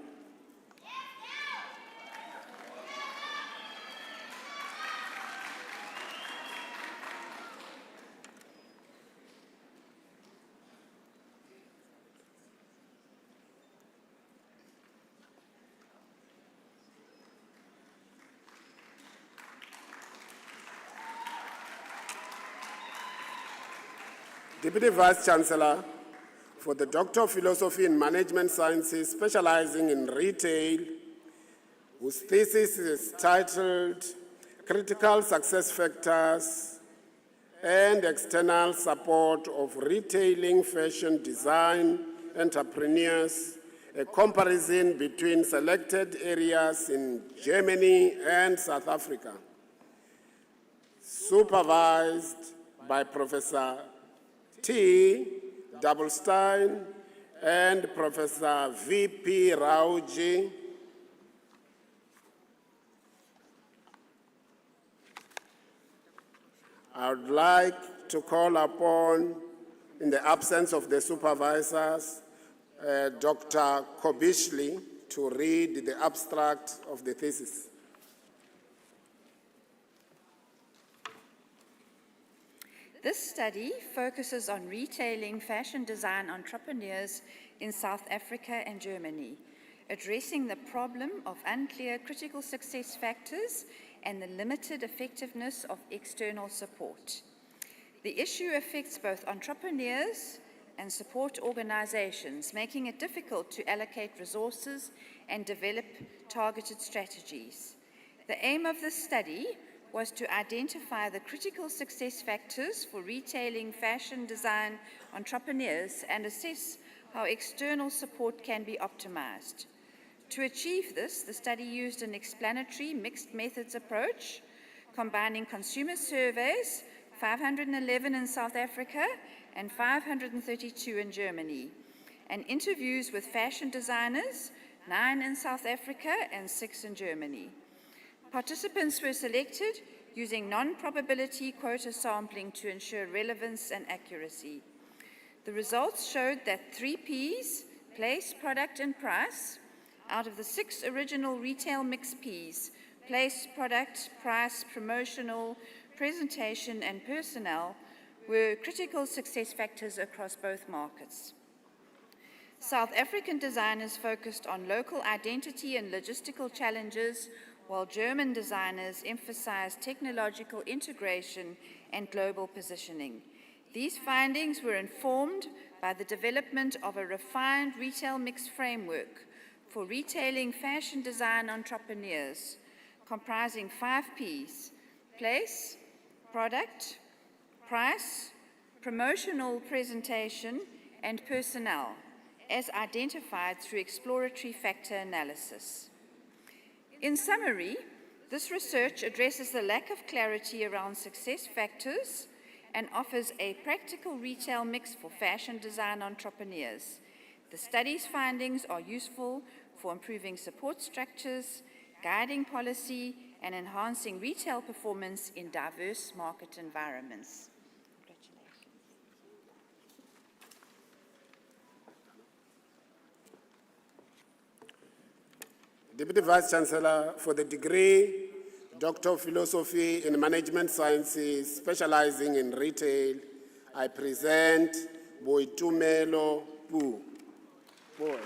Deputy Vice-Chancellor, for the Doctor of Philosophy in Management Sciences, specializing in retail, whose thesis is titled Critical Success Factors and External Support of Retailing Fashion Design Entrepreneurs, a comparison between selected areas in Germany and South Africa, supervised by Professor T. Doublestein and Professor V.P. Rauji. I would like to call upon, in the absence of the supervisors, Dr. Kobishli to read the abstract of the thesis. This study focuses on retailing fashion design entrepreneurs in South Africa and Germany, addressing the problem of unclear critical success factors and the limited effectiveness of external support. The issue affects both entrepreneurs and support organizations, making it difficult to allocate resources and develop targeted strategies. The aim of this study was to identify the critical success factors for retailing fashion design entrepreneurs and assess how external support can be optimized. To achieve this, the study used an explanatory mixed methods approach, combining consumer surveys, 511 in South Africa and 532 in Germany, and interviews with fashion designers, 9 in South Africa and 6 in Germany. Participants were selected using non-probability quota sampling to ensure relevance and accuracy. The results showed that 3 Ps, place, product, and price, out of the 6 original retail mix Ps, place, product, price, promotional, presentation, and personnel, were critical success factors across both markets. South African designers focused on local identity and logistical challenges, while German designers emphasized technological integration and global positioning. These findings were informed by the development of a refined retail mix framework for retailing fashion design entrepreneurs, comprising 5 Ps: place, product, price, promotional presentation, and personnel, as identified through exploratory factor analysis. In summary, this research addresses the lack of clarity around success factors and offers a practical retail mix for fashion design entrepreneurs. The study's findings are useful for improving support structures, guiding policy, and enhancing retail performance in diverse market environments. Deputy Vice-Chancellor, for the degree Doctor of Philosophy in Management Sciences, specializing in retail, I present Boitumelo Pu. Boy.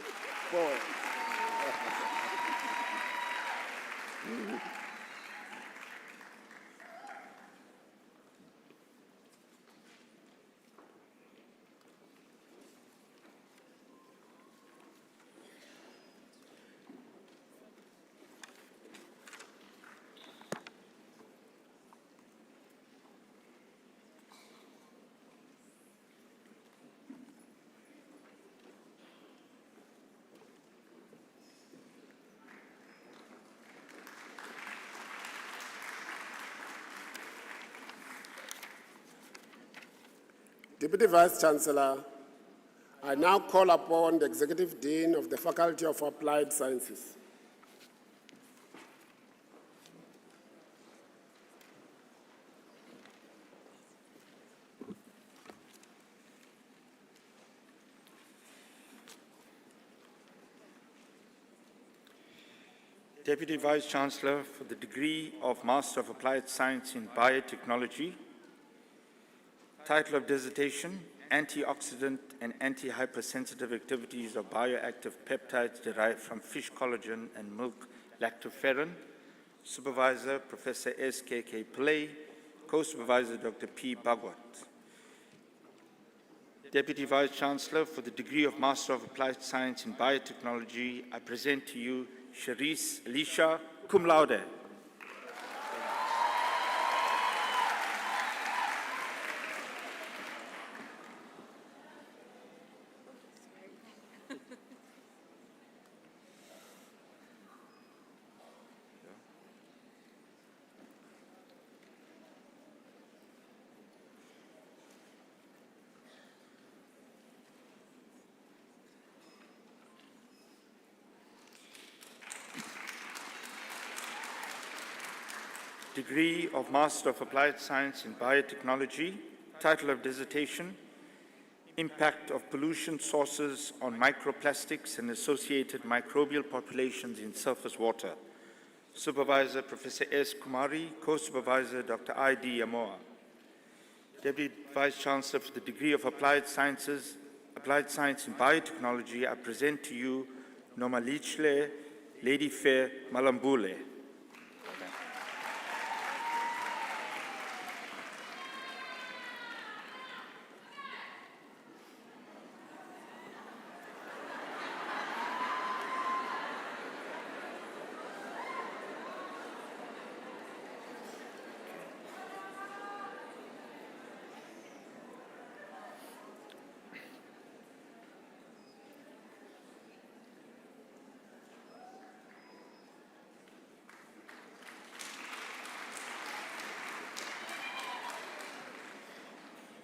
Deputy Vice-Chancellor, I now call upon the Executive Dean of the Faculty of Applied Sciences. Deputy Vice-Chancellor, for the degree of Master of Applied Science in Biotechnology, title of dissertation, Antioxidant and Anti-Hypersensitive Activities of Bioactive Peptides Derived from Fish Collagen and Milk Lactoferrin, Supervisor Professor S.K.K. Pillay, Co-Supervisor Dr. P. Bhagwat. Deputy Vice-Chancellor, for the degree of Master of Applied Science in Biotechnology, I present to you Cherise Alicia, cum laude. Degree of Master of Applied Science in Biotechnology, title of dissertation, Impact of Pollution Sources on Microplastics and Associated Microbial Populations in Surface Water. Supervisor Professor S. Kumari, Co-Supervisor Dr. I.D. Yamoa. Deputy Vice-Chancellor for the degree of Applied Science in Biotechnology, I present to you Nomalichle Lady Fair Malambule.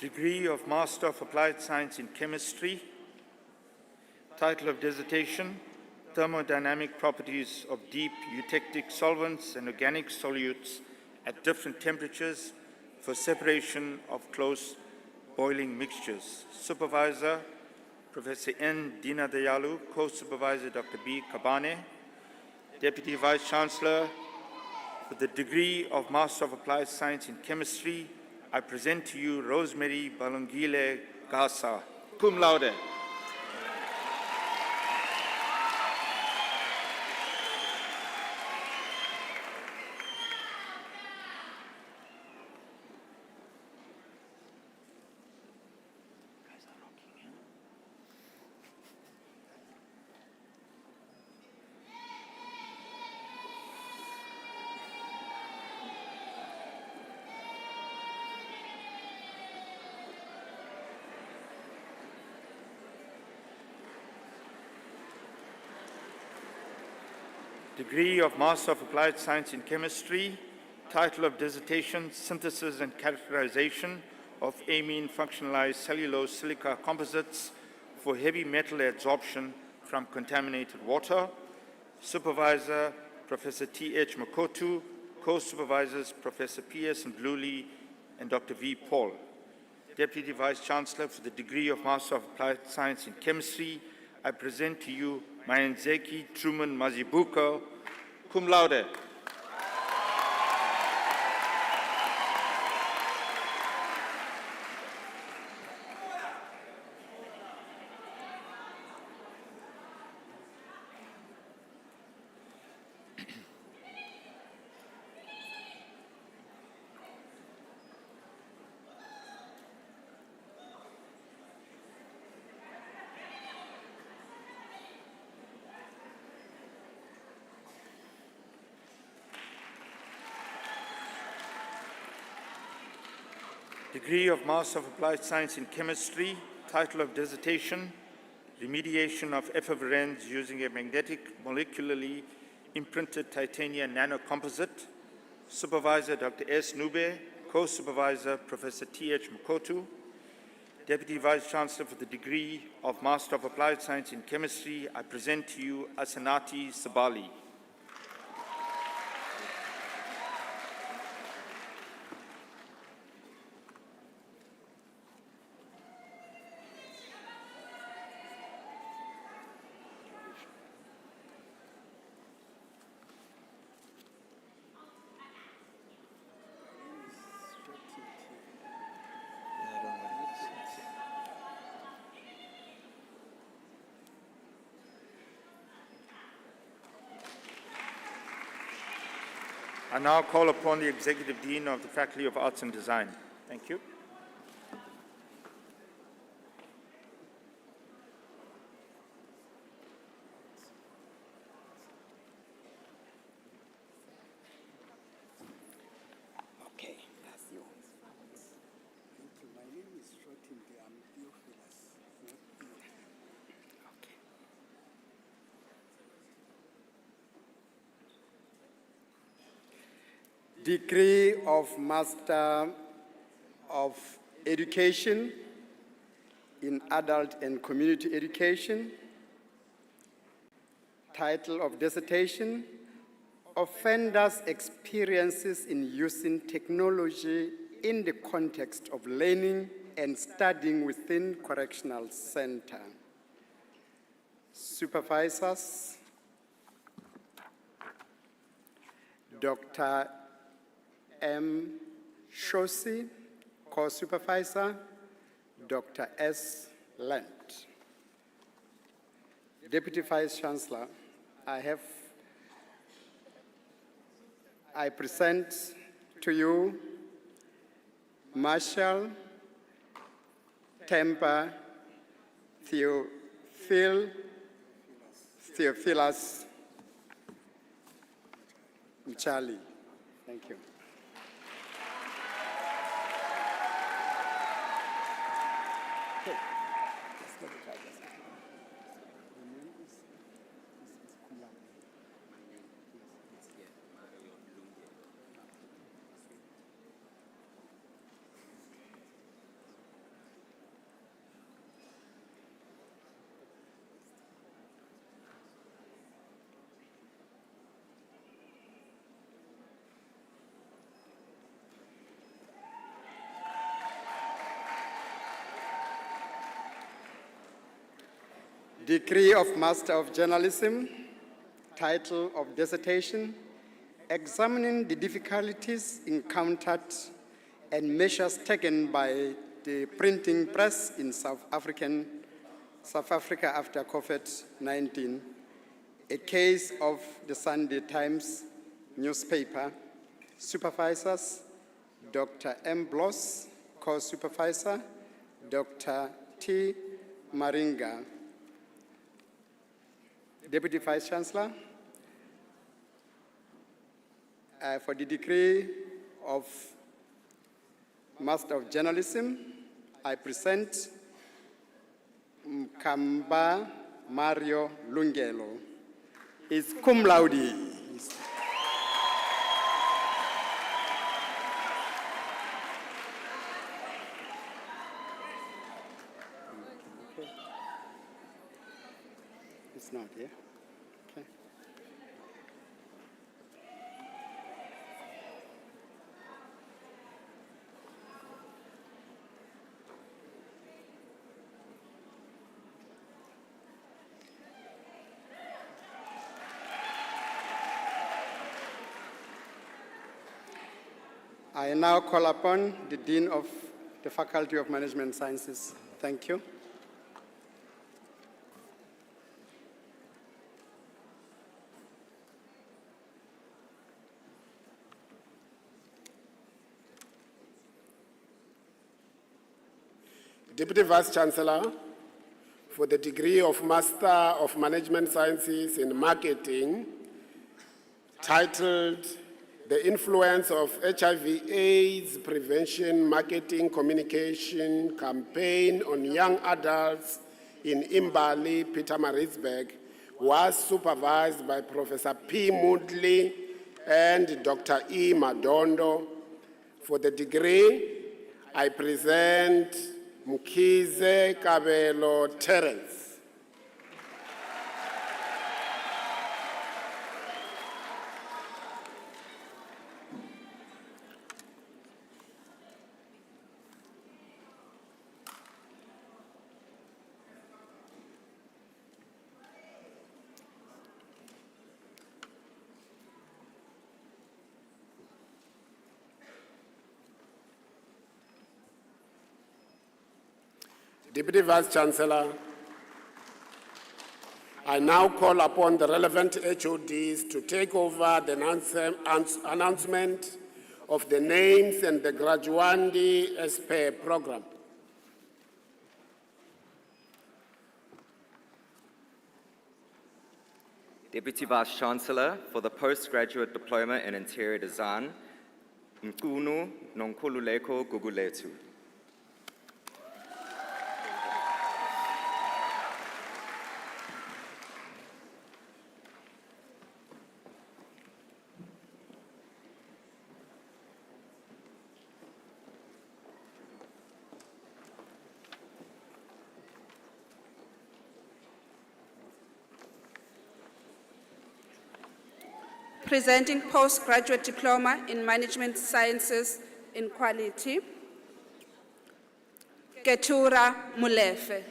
degree of Master of Applied Science in Chemistry, title of dissertation, Thermodynamic Properties of Deep Eutectic Solvents and Organic Solutes at Different Temperatures for Separation of Close Boiling Mixtures. Supervisor, Professor N. Dina Dayalu, Co-Supervisor Dr. B. Kabane, Deputy Vice Chancellor, for the degree of Master of Applied Science in Chemistry, I present to you Rosemary Balungile Gasa, cum laude. Degree of Master of Applied Science in Chemistry, title of dissertation, Synthesis and Characterization of Amine Functionalized Cellulose Silica Composites for Heavy Metal Adsorption from Contaminated Water. Supervisor, Professor T.H. Makotu, co-supervisors, Professor P.S. Mbluli and Dr. V. Paul. Deputy Vice Chancellor for the degree of Master of Applied Science in Chemistry, I present to you Mayanzeki Truman Mazibuko, cum laude. Degree of Master of Applied Science in Chemistry, title of dissertation, Remediation of effluents using a magnetic molecularly imprinted titanium nanocomposite. Supervisor, Dr. S. Nube, co-supervisor, Professor T.H. Makotu. Deputy Vice Chancellor for the degree of Master of Applied Science in Chemistry, I present to you Asanati Sabali. I now call upon the Executive Dean of the Faculty of Arts and Design. Thank you. Okay, that's you. Thank you. My name is Shotinde. I'm Theophilus. Okay. Degree of Master of Education in Adult and Community Education. Title of dissertation, Offenders' Experiences in Using Technology in the Context of Learning and Studying Within Correctional Center. Supervisors, Dr. M. Shosi, co-supervisor, Dr. S. Lent. Deputy Vice Chancellor, I present to you Marshal Temper Theophilus Mchali. Thank you. degree of Master of Journalism, title of dissertation, examining the difficulties encountered and measures taken by the printing press in South Africa after COVID-19, a case of the Sunday Times newspaper. Supervisors, Dr. M. Bloss, co-supervisor, Dr. T. Maringa. Deputy Vice Chancellor, for the degree of Master of Journalism, I present Mkamba Mario Lungelo. Is cum laude. It's not, yeah? Okay. I now call upon the Dean of the Faculty of Management Sciences. Thank you. Deputy Vice Chancellor, for the degree of Master of Management Sciences in Marketing, titled The Influence of HIV/AIDS Prevention Marketing Communication Campaign on Young Adults in Imbali, Pietermaritzburg, was supervised by Professor P. Moodley and Dr. E. Madondo. For the degree, I present Mkhize Kabelo Terence. Deputy Vice Chancellor, I now call upon the relevant HODs to take over the announcement of the names and the graduandi as per program. Deputy Vice Chancellor for the Postgraduate Diploma in Interior Design, Mkunu Nonkululeko Guguletu. Presenting Postgraduate Diploma in Management Sciences in Quality, Ketura Mulefe.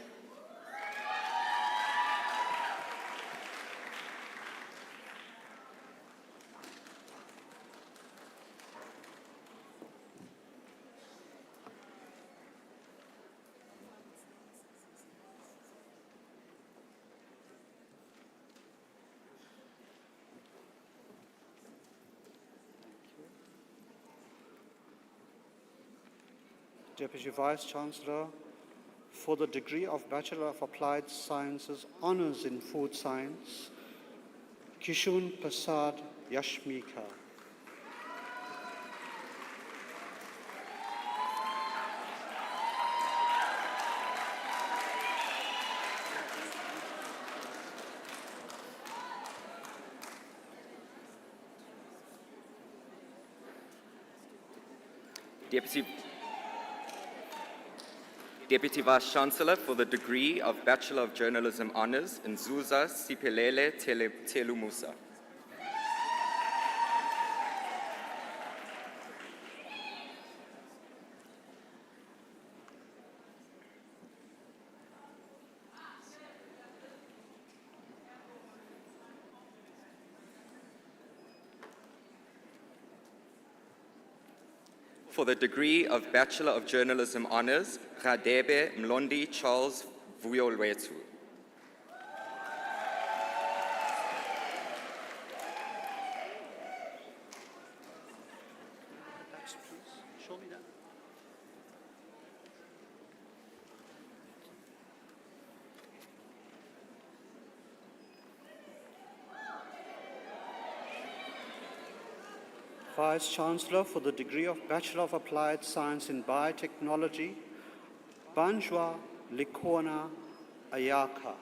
Deputy Vice Chancellor, for the degree of Bachelor of Applied Sciences, Honours in Food Science, Kishun Prasad Yashmika. Deputy Vice Chancellor for the degree of Bachelor of Journalism Honours in Zuza Siphelele Telumusa. for the degree of Bachelor of Journalism Honours, Radebe Mlondi Charles Vuyolwetu. Vice-Chancellor for the degree of Bachelor of Applied Science in Biotechnology, Banjwa Likona Ayaka.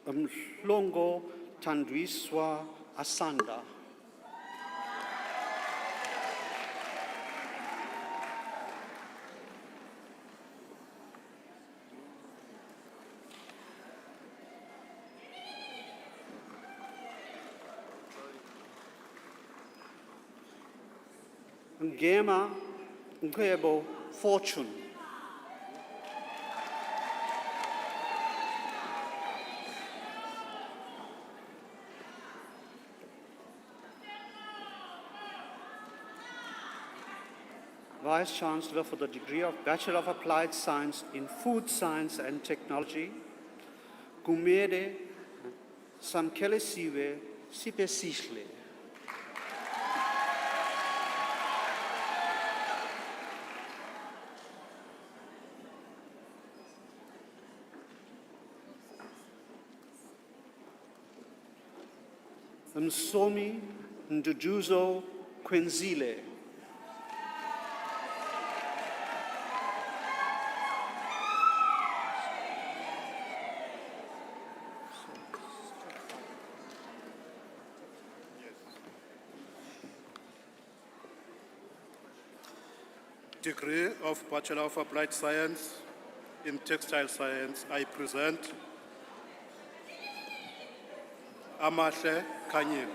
Mhlongo Tandwiswa Asanda. Ngema Ngwebo Fortune. Vice-Chancellor for the degree of Bachelor of Applied Science in Food Science and Technology, Gumede Samkelesiwe Sipesishle. Msomi Ndujuzo Kwenzile. Degree of Bachelor of Applied Science in Textile Science, I present Amahle Kanyim.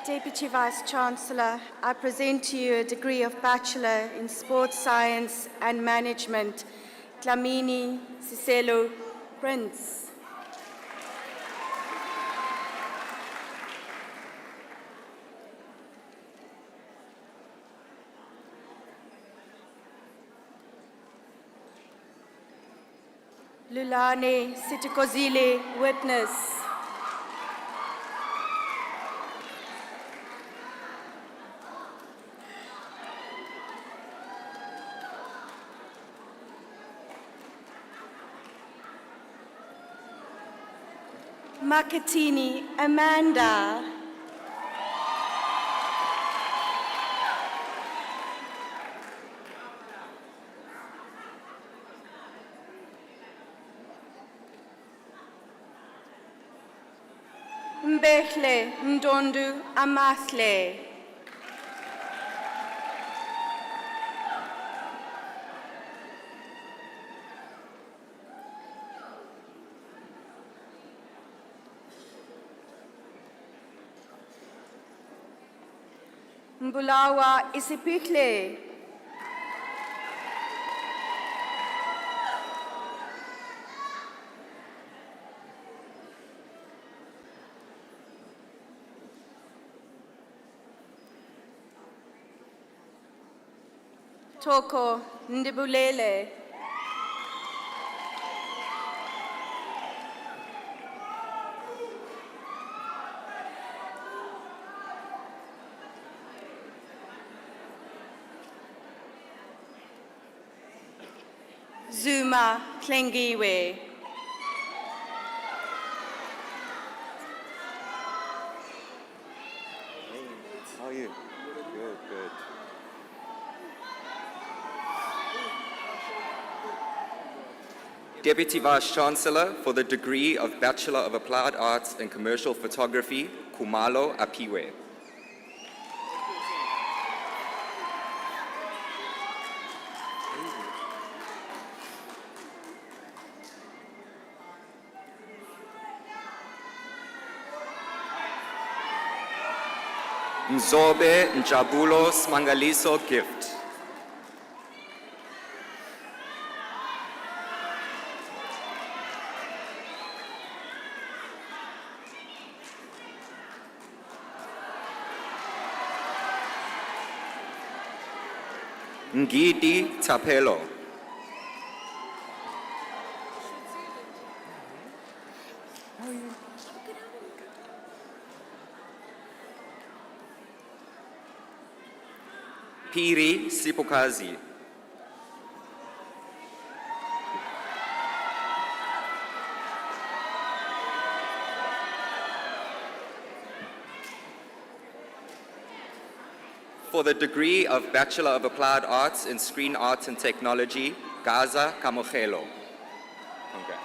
Deputy Vice-Chancellor, I present to you a degree of Bachelor in Sports Science and Management, Dlamini Siselo Prince. Lulane Sitikozile, witness. Makatini Amanda. Mbekhle Ndondu Amathle. Mbulawa Isipikle. Toko Ndibulele. Zuma Klengiwe. How are you? Good, good. Deputy Vice-Chancellor for the degree of Bachelor of Applied Arts in Commercial Photography, Khumalo Apiwe. Mzobe Njabulo Smangaliso Gift. Ngidi Tapelo. Piri Sipokazi. For the degree of Bachelor of Applied Arts in Screen Arts and Technology, Gaza Kamogelo. Congrats.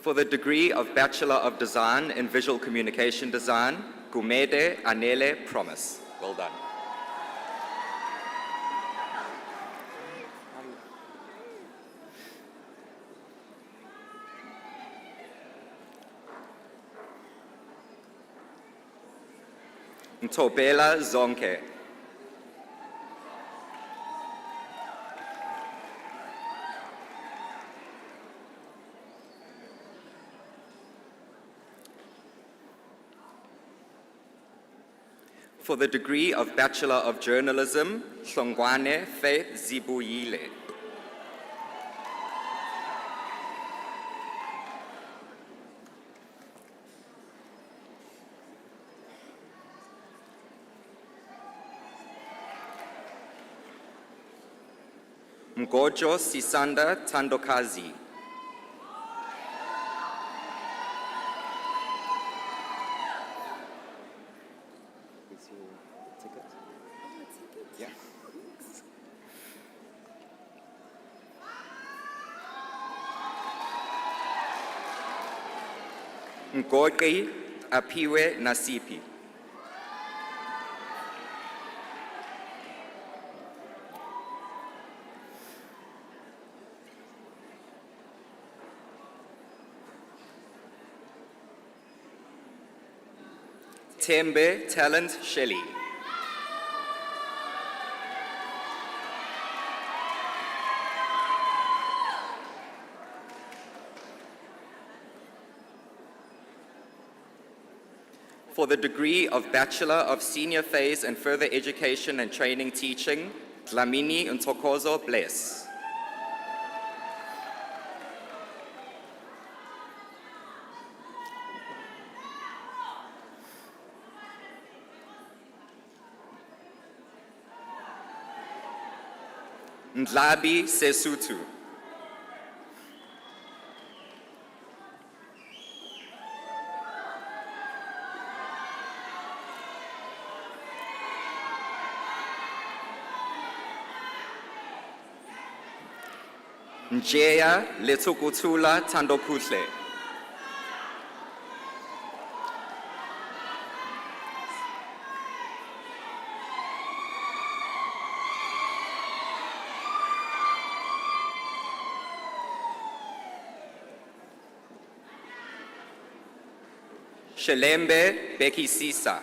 For the degree of Bachelor of Design in Visual Communication Design, Gumede Anele Promise. Well done. Ntobela Zonke. For the degree of Bachelor of Journalism, Hlongwane Faith Zibuyile. Mgojo Sisanda Tandokazi. Ngoki Apiwe Nasipi. Tembe Talent Shelley. For the degree of Bachelor of Senior Phase and Further Education and Training Teaching, Dlamini Ntokozo Bless. Ndlabi Sesutu. Njeya Letukutula Tandokutle. Shelembe Becky Sisa.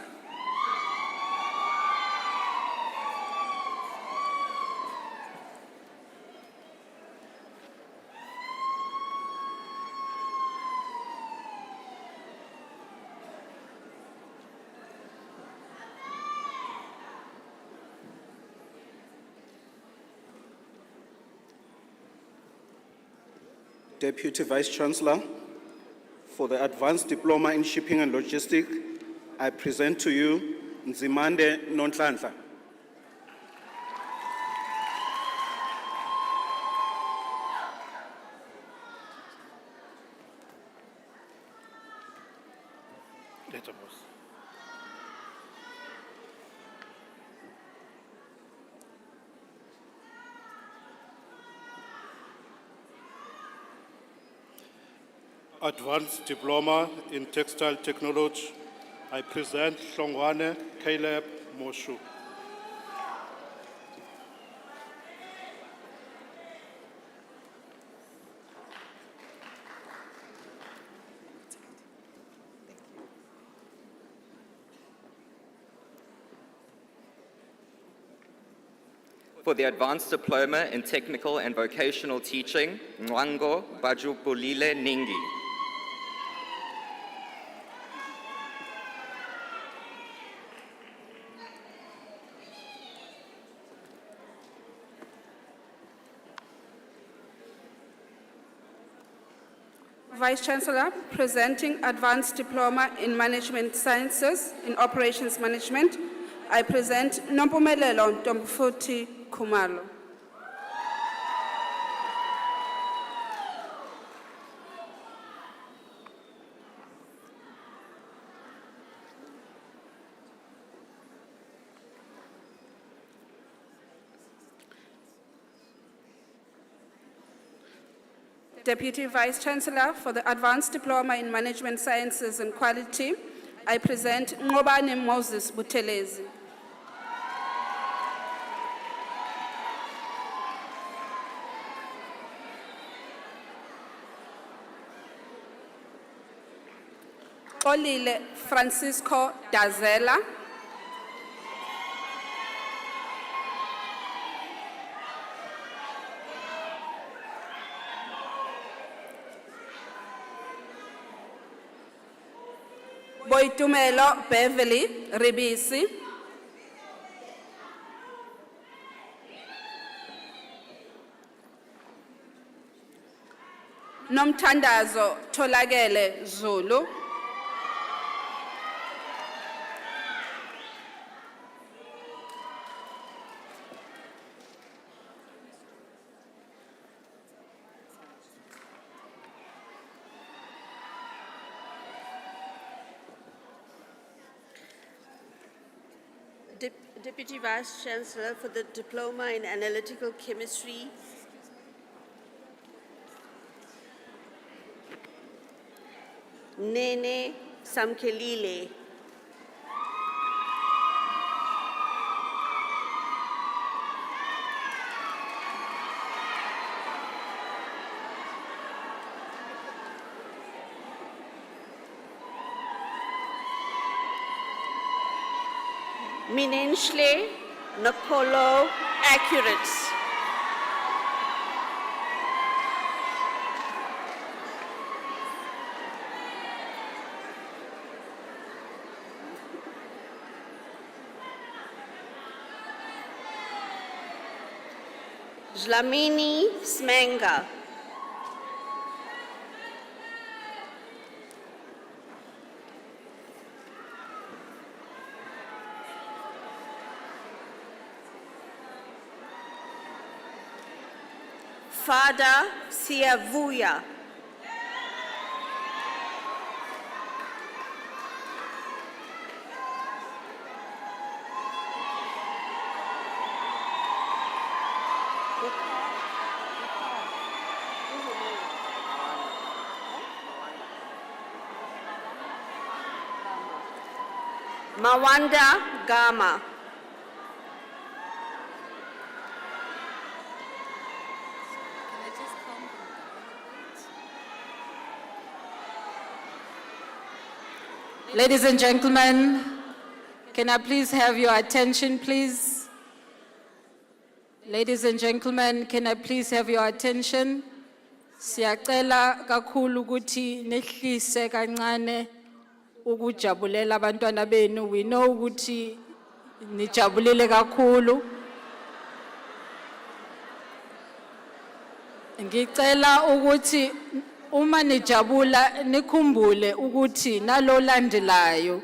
Deputy Vice-Chancellor, for the Advanced Diploma in Shipping and Logistics, I present to you Nzimande Nonhlanhla. Advanced Diploma in Textile Technology, I present Hlongwane Caleb Moshu. For the Advanced Diploma in Technical and Vocational Teaching, Nwango Bajupulile Ningi. Vice Chancellor, presenting Advanced Diploma in Management Sciences in Operations Management, I present Nompumelelo Ntomfuthi Khumalo. Deputy Vice Chancellor for the Advanced Diploma in Management Sciences and Quality, I present Ngobane Moses Buthelezi. Olile Francisco Dazela. Boitumelo Beverly Ribisi. Nomthandazo Tholakele Zulu. Deputy Vice Chancellor for the Diploma in Analytical Chemistry, Nene Samkelile. Minenshle Nakolo Accurate. Dlamini Smenga. Fada Siavuya. Mawanda Gama. Ladies and gentlemen, can I please have your attention, please? Ladies and gentlemen, can I please have your attention? Siyacela kakhulu ukuthi nehlise kancane ukujabulela abantwana benu. We know ukuthi nijabulile kakhulu. Ngicela ukuthi uma nijabula nikhumbule ukuthi nalolandelayo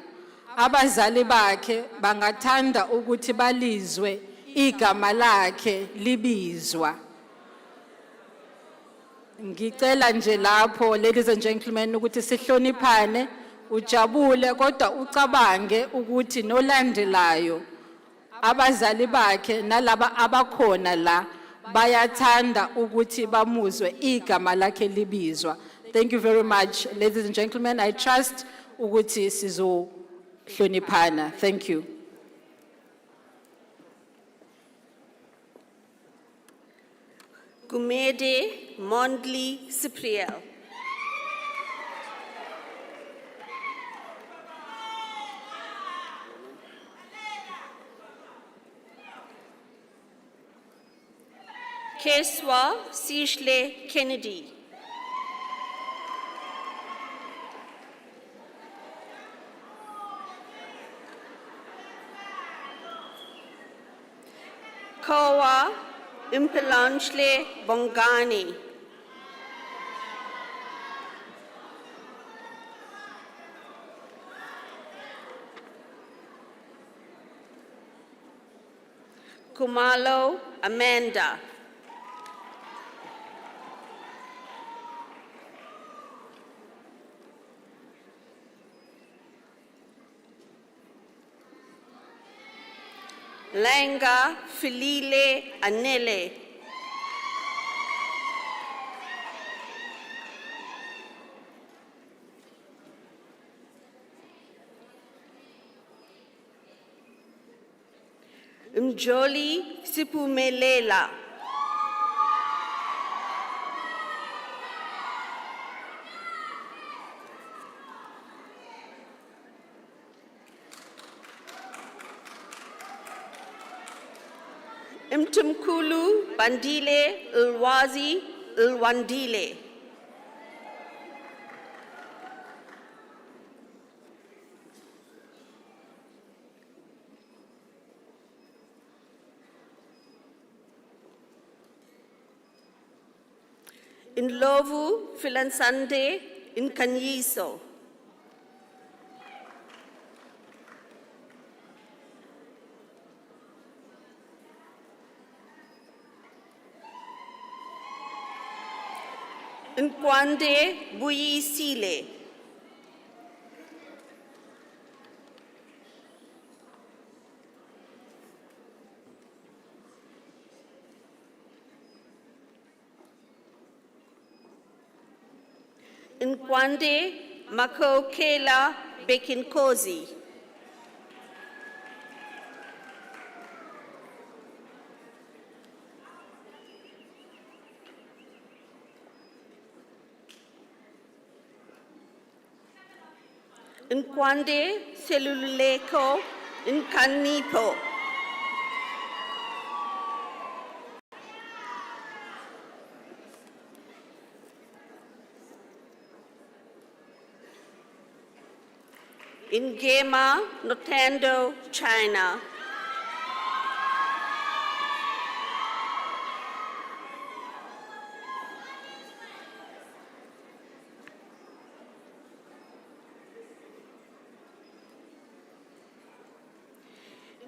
abazali bakhe bangathanda ukuthi balizwe igama lakhe libizwa. Ngicela nje lapho, ladies and gentlemen, ukuthi sihloniphane, ujabule kodwa ucabange ukuthi nolandelayo abazali bakhe nalaba abakhona la bayathanda ukuthi bamuzwe igama lakhe libizwa. Thank you very much, ladies and gentlemen. I trust ukuthi sizohloniphana. Thank you. Gumede Mondli Cypriel. Keswa Sishle Kennedy. Kowa Impelanchele Bongani. Kumalo Amanda. Langa Filile Anele. Mjoli Sipumelela. Mtumkulu Bandile Ulwazi Ulwandile. Ndlovu Filansande Nkanyiso. Nkwande Buyisile. Nkwande Makokela Bekinkozi. Nkwande Seluleko Nkanipo. Ngema Notando, China.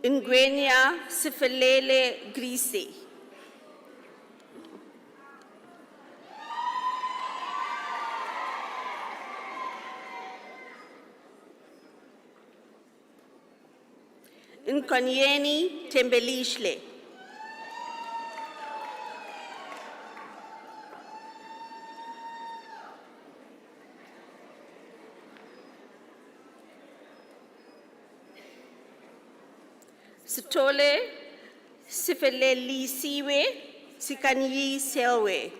Ngwenya Sifelele Grisi. Nkonyeni Tembelishle. Sitole Sifelelisiwe Sikanyi Selwe.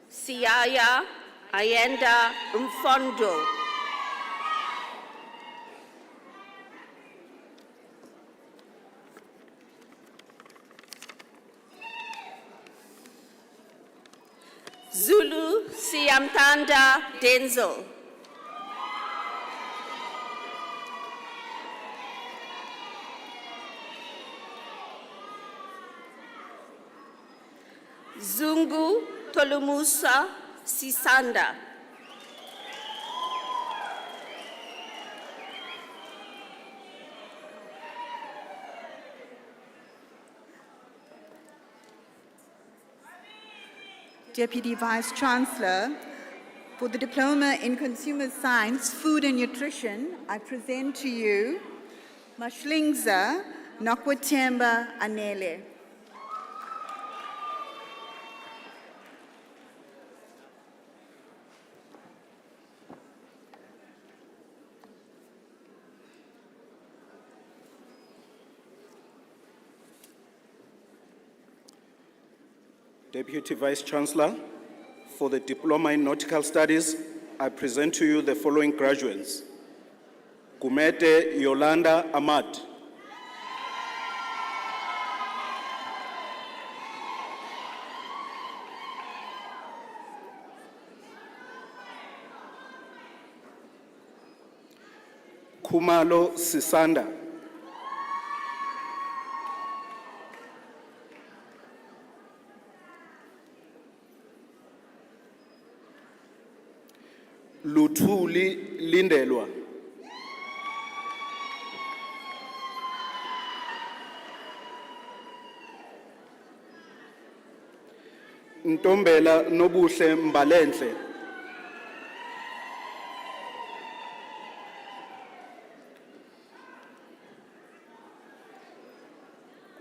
Siaya Ayenda Mfondo. Zulu Siamtanda Denzel. Zungu Tolumusa Sisanda. Deputy Vice-Chancellor, For the Diploma in Consumer Science, Food and Nutrition, I present to you Mashlingza Nokwatemba Anele. Deputy Vice-Chancellor, for the Diploma in Nautical Studies, I present to you the following graduates. Kumete Yolanda Ahmad. Kumalo Sisanda. Luthuli Lindelwa. Ntombela Nobuhle Mbalenhle.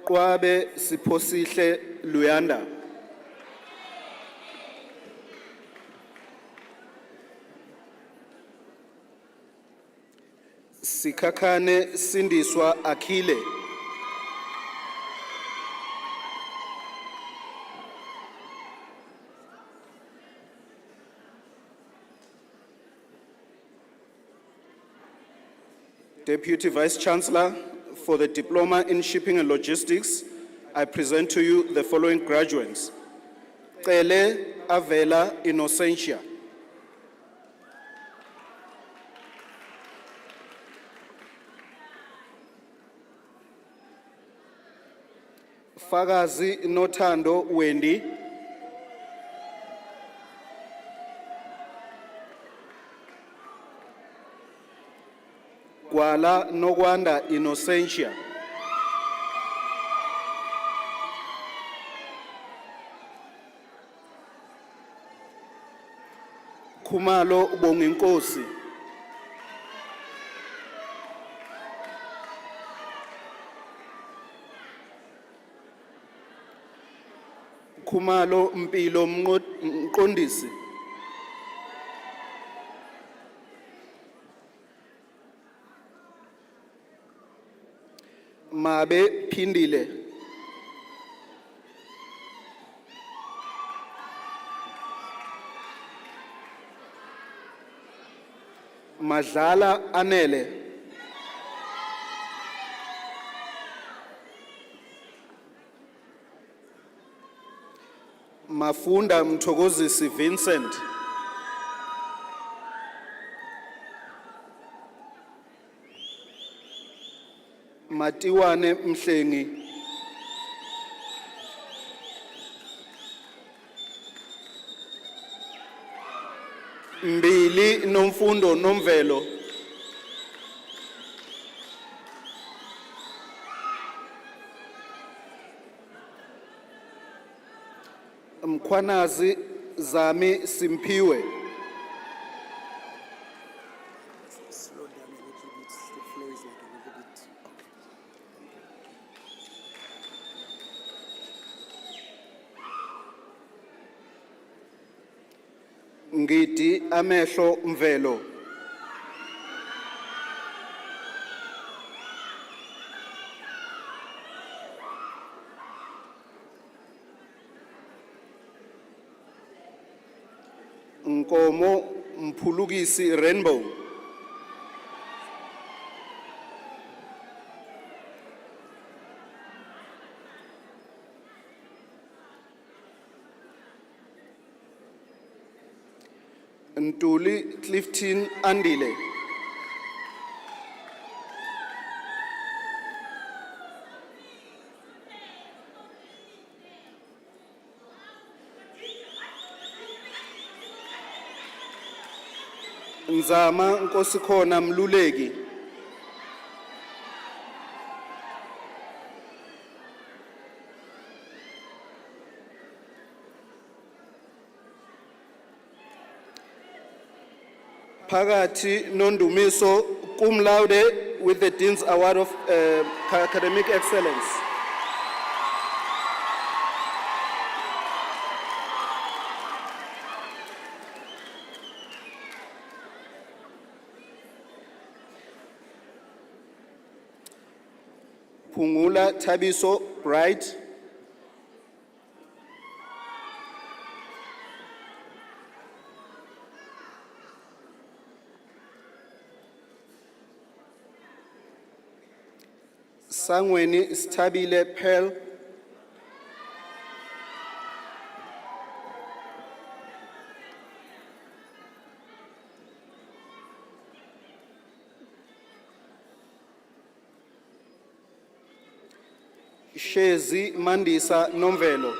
Kwabe Siposihle Luyanda. Sikakane Sindiswa Akile. Deputy Vice-Chancellor, for the Diploma in Shipping and Logistics, I present to you the following graduates. Cele Avela Innocentia. Fagazi Notando Wendy. Gwala Nogwanda Innocentia. Kumalo Bonginkosi. Kumalo Mpilo Mqondisi. Mabe Pindile. Madlala Anele. Mafunda Mthokozisi Vincent. Matiwane Mhlengi. Mbili Nomfundo Nomvelo. Mkhwanazi Zami Simpiwe. Slow down a little bit. The flow is like a little bit. Ngidi Amehlo Mvelo. Nkomo Mphulukisi Rainbow. Ntuli Clifton Andile. Nzama Nkosikhona Mluleki. Phakathi Nondumiso, cum laude with the Dean's Award of Academic Excellence. Pungula Tabiso, right? Sangweni Stabile Pearl. Shezi Mandisa Nomvelo.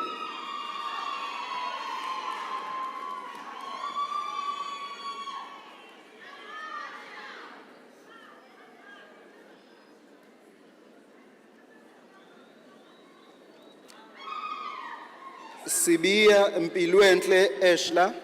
Sibia Mpilwentle Eshla.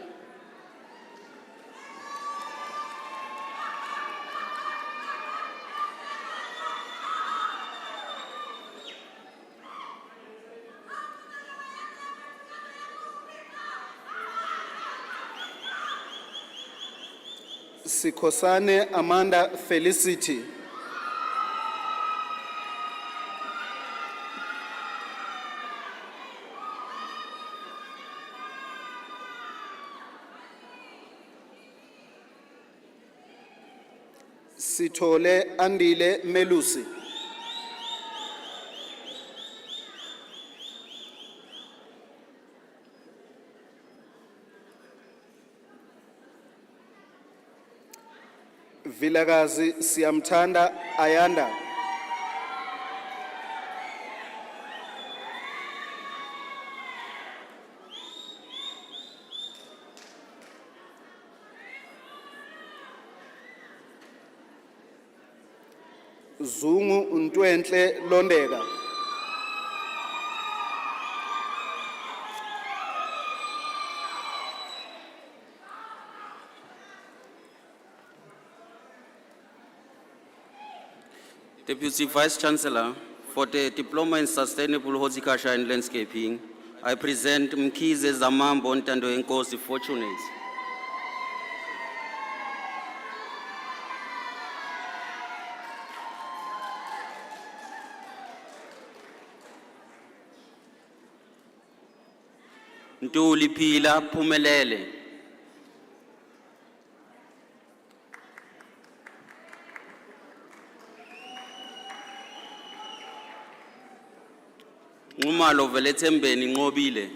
Sikosane Amanda Felicity. Sithole Andile Melusi. Vilagazi Siamtanda Ayanda. Zungu Ntwentle Londega. Deputy Vice Chancellor, for the Diploma in Sustainable Horticulture and Landscaping, I present Mkhize Zamambo Ntando Nkosi Fortunate. Ntuli Phila Phumelele. Ngumalo Velethembeni Nqobile.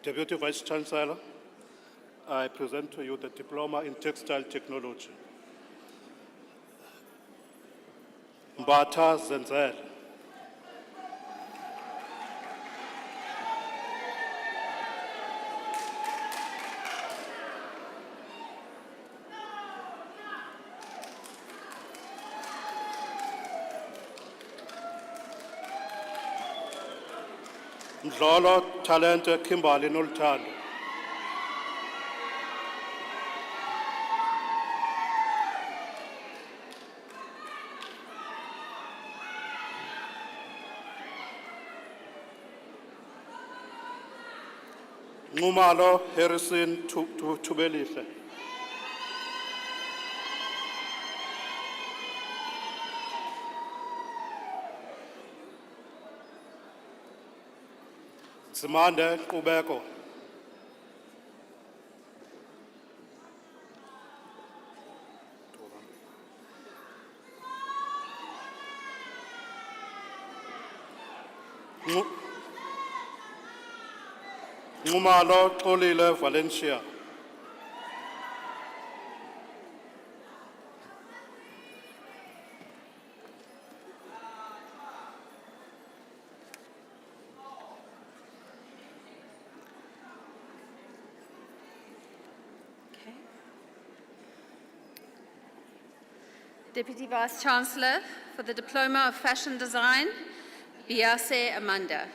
Deputy Vice Chancellor, I present to you the Diploma in Textile Technology. Mbata Zenzel. Ndlolo Talente Kimberly Noltando. Ngumalo Harrison Tubelihle. Simande Kubeko. Ngumalo Xolile Valencia. Deputy Vice Chancellor for the Diploma of Fashion Design, Biase Amanda.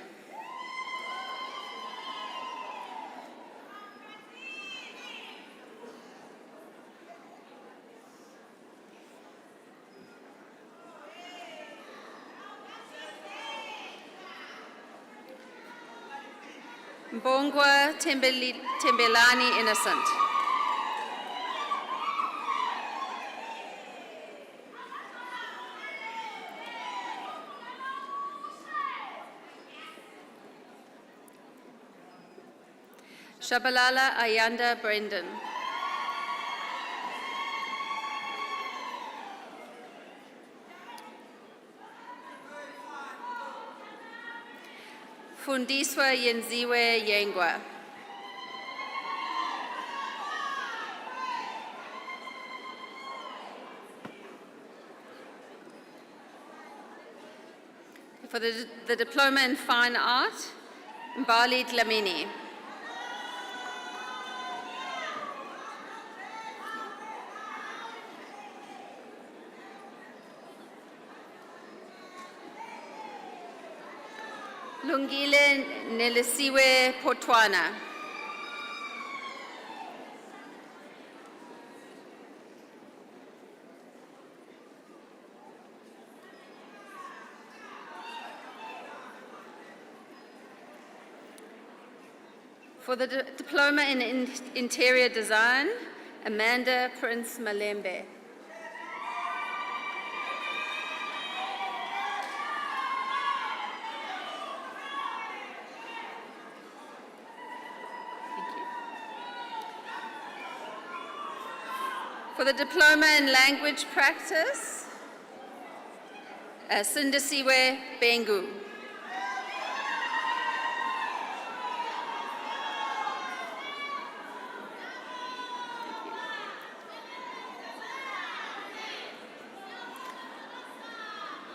Mbongwa Tembelani Innocent. Shabalala Ayanda Brendan. Fundiswa Yenziwe Yengwa. For the Diploma in Fine Art, Mbali Dlamini. Lungile Nelisiwe Potwana. For the Diploma in Interior Design, Amanda Prince Malembe. For the Diploma in Language Practice, Sindisiwe Bengu.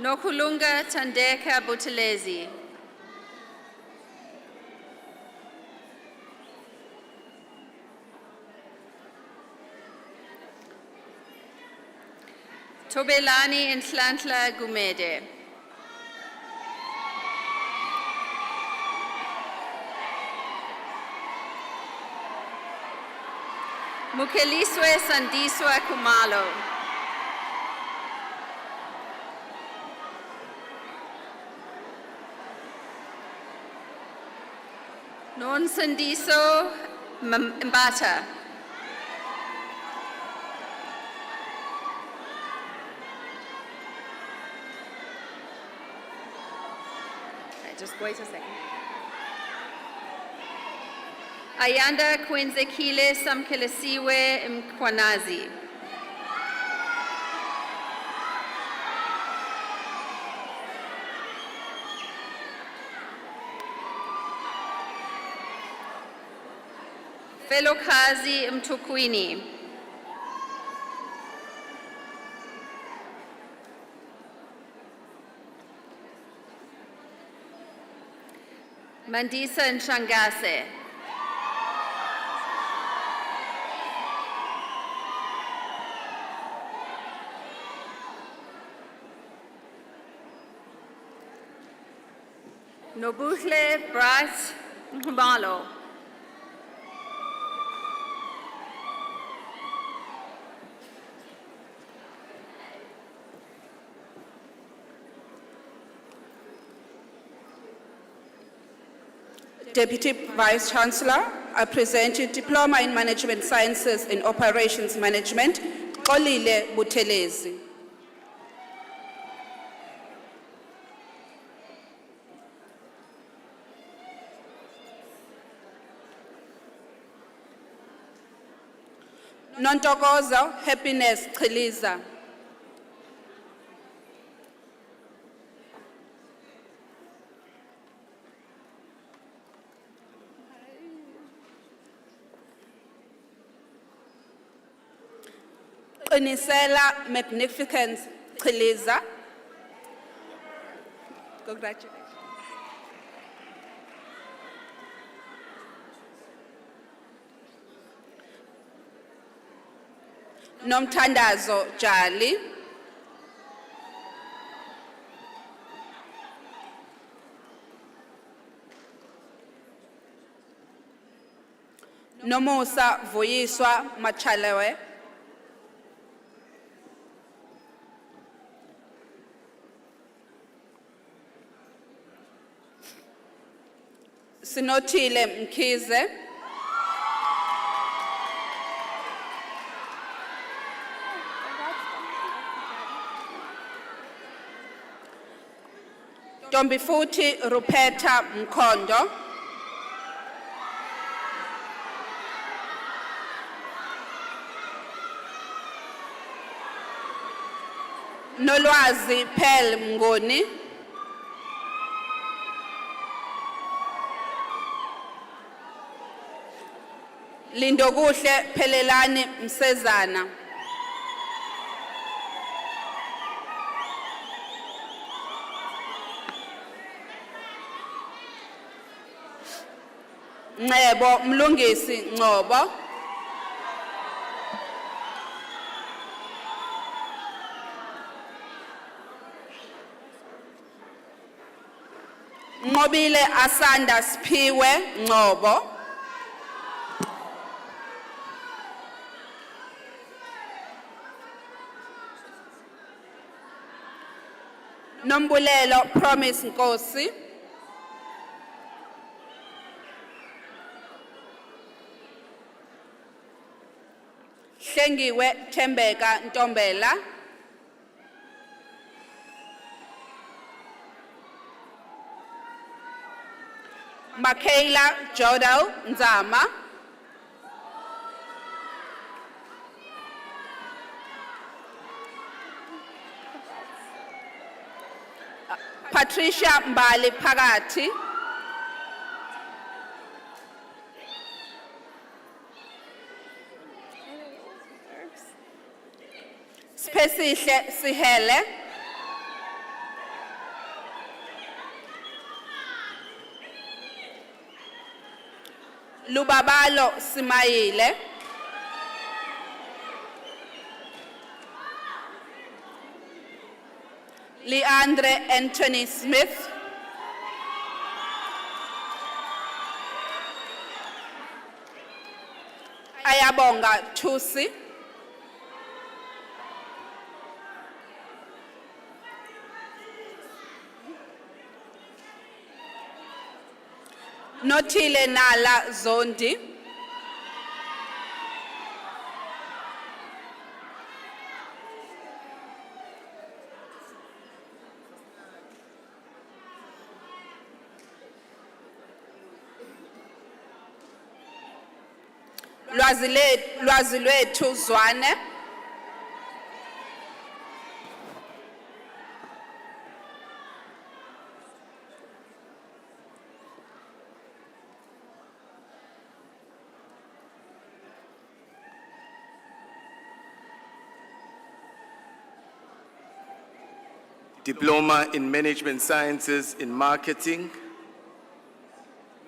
Nokulunga Tandeka Butelezi. Tobelani Nhlantla Gumede. Mukeliswe Sandiswa Kumalo. Non Sandiso Mbata. Just wait a second. Ayanda Kwenzekile Samkelesiwe Mkwanazi. Felokazi Mtukwini. Mandisa Nshangase. Nobuhle Bryce Mbalo. Deputy Vice Chancellor, I present you Diploma in Management Sciences and Operations Management, Xolile Buthelezi. Nontokozo Happiness Chiliza. Qinisela Magnificence Chiliza. Congratulations. Nomthandazo Jali. Nomusa Vuyiswa Machalewe. Sinotile Mkize. Dombifuti Rupeta Mkondo. Nolwazi Pel Mngoni. Lindokuhle Pelelani Msezana. Ncebo Mlungisi Ncоbo. Nqobile Asanda Siphiwe Ncоbo. Nombulelo Promise Nkosi. Hlengiwe Thembeka Ntombela. Makayla Jodel Nzama. Patricia Mbali Phakathi. Spesihle Sihele. Lubabalo Simayile. Leandre Anthony Smith. Ayabonga Thusi. Notile Nala Zondi. Lwazi lwethu Zwane. Diploma in Management Sciences in Marketing,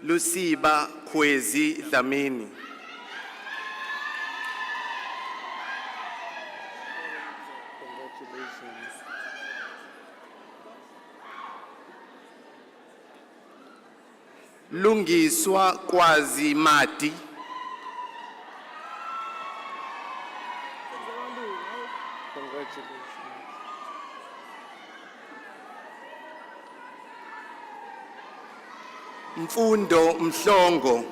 Lusiba Kwezi Dlamini. Lungiswa Kwazi Mati. Mfundo Mhlongo.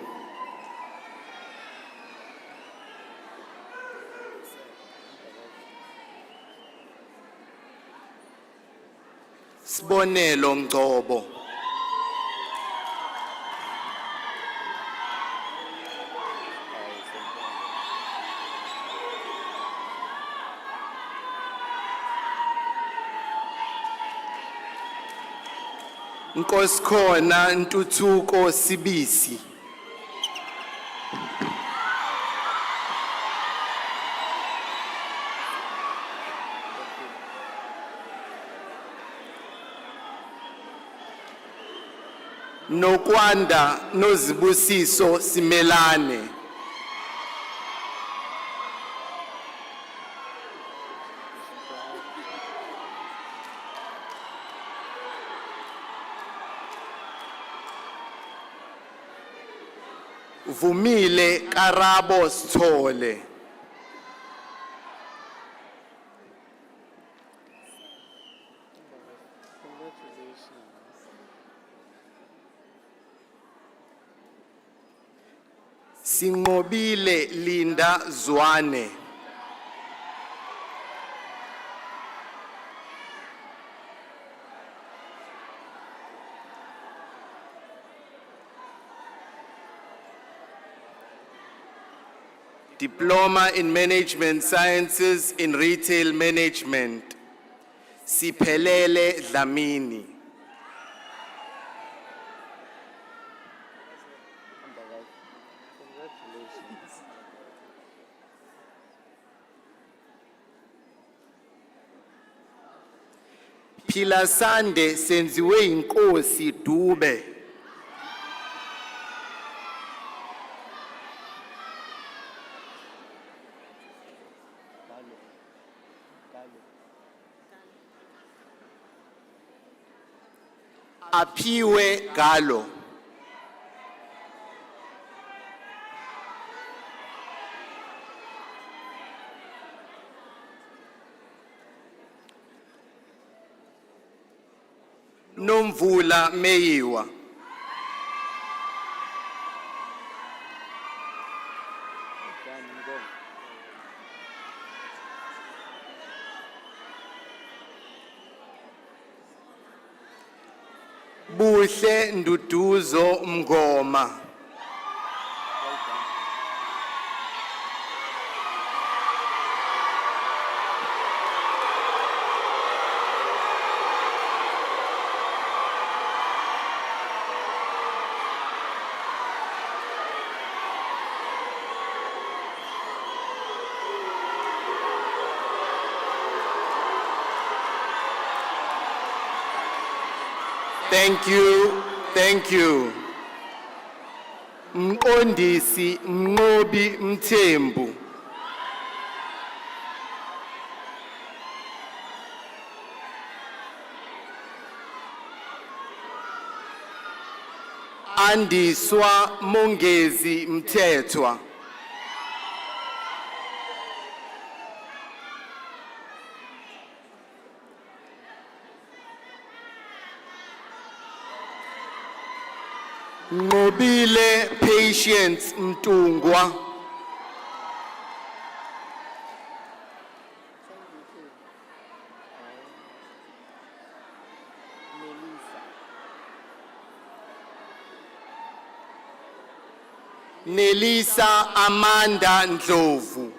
Sibonelo Ngcobo. Nkosikhona Ntuthuko Sibisi. Nokwanda Nozibusiso Simelane. Vumile Karabo Sithole. Sinqobile Linda Zwane. Diploma in Management Sciences in Retail Management. Siphelele Dlamini. Philasande senziwe inkosi Dube. Aphiwe Galo. Nomvula Meyiwa. Buhle Nduduzo Mngoma. Thank you, thank you. Mqondisi Mnqobi Mthembu. Andiswa Mongezi Mthethwa. Nqobile Patience Mtungwa. Nelisa Amanda Ndlovu.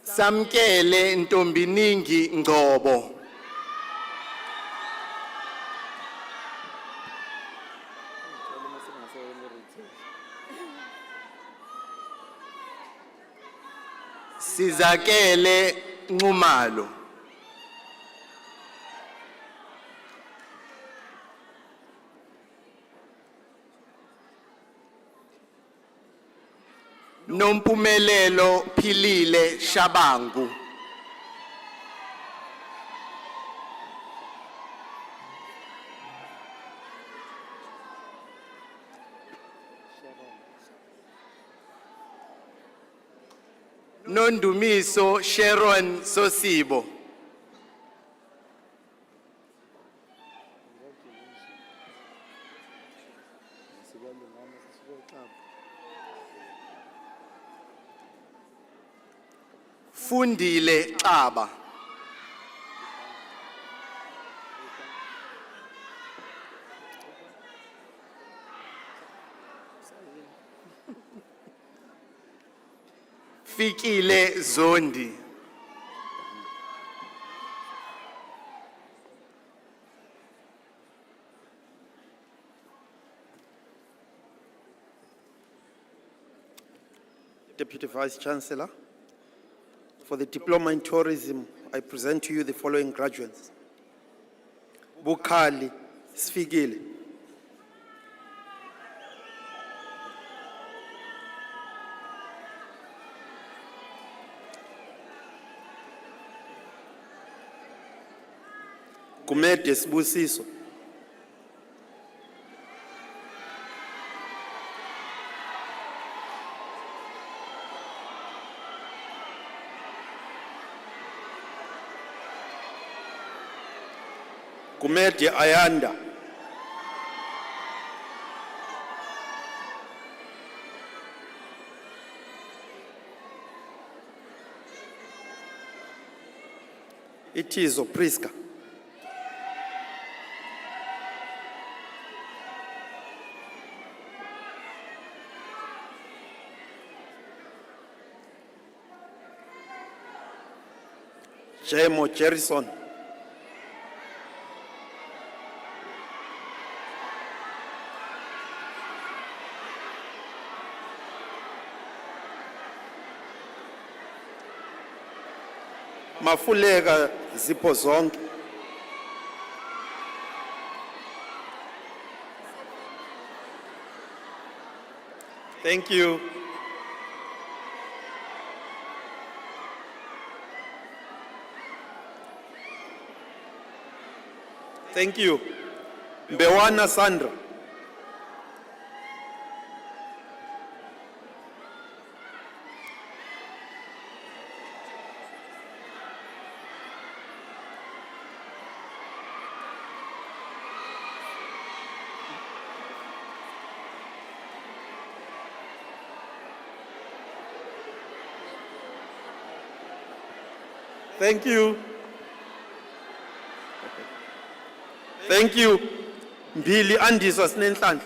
Samkele Ntombiningi Ngcobo. Sizakele Nxumalo. Nompumelelo Philile Shabangu. Nondumiso Sharon Sosibo. Fundile Xaba. Fikile Zondi. Deputy Vice Chancellor, for the Diploma in Tourism, I present to you the following graduates. Bukhali Sfigile. Gumede Sibusiso. Gumede Ayanda. Itizo Priska. Jemo Jerison. Mafulega zipho zonke. Thank you. Thank you. Bewana Sandra. Thank you. Thank you. Mbili Andiswa Sinenhlanhla.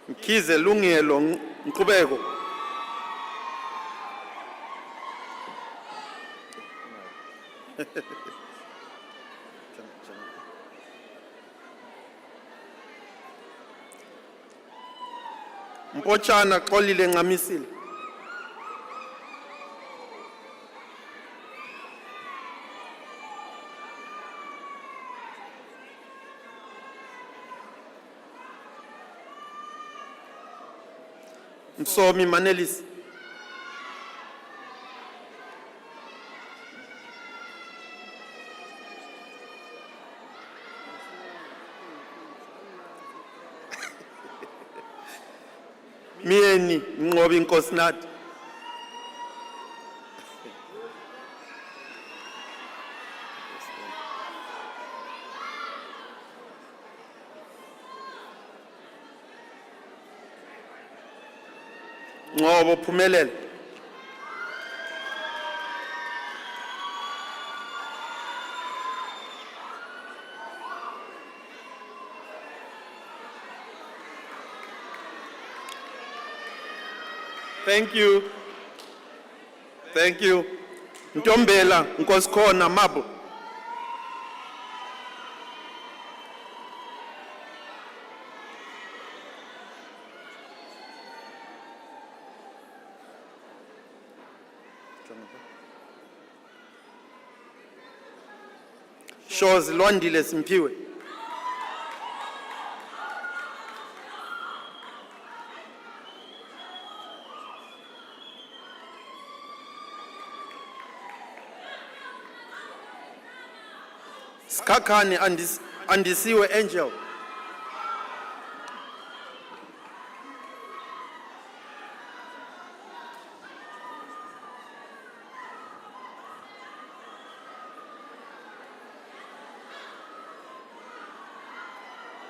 Mkhize Lungelo Nqubeko. Mpochana Xolile Ngamisile. Msomi Manelis. Mieni Ngobi Nkosinathi. Ngobo Phumelele. Thank you. Thank you. Ntombela Nkosikhona Mabo. Shows Lwandile Simpiwe. Skakani Andisiwe Angel.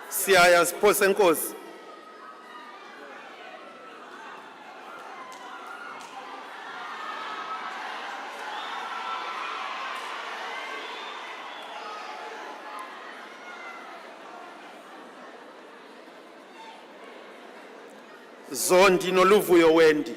Siyaya Sipho Senkosi. Zondi Noluvuyo Wendy.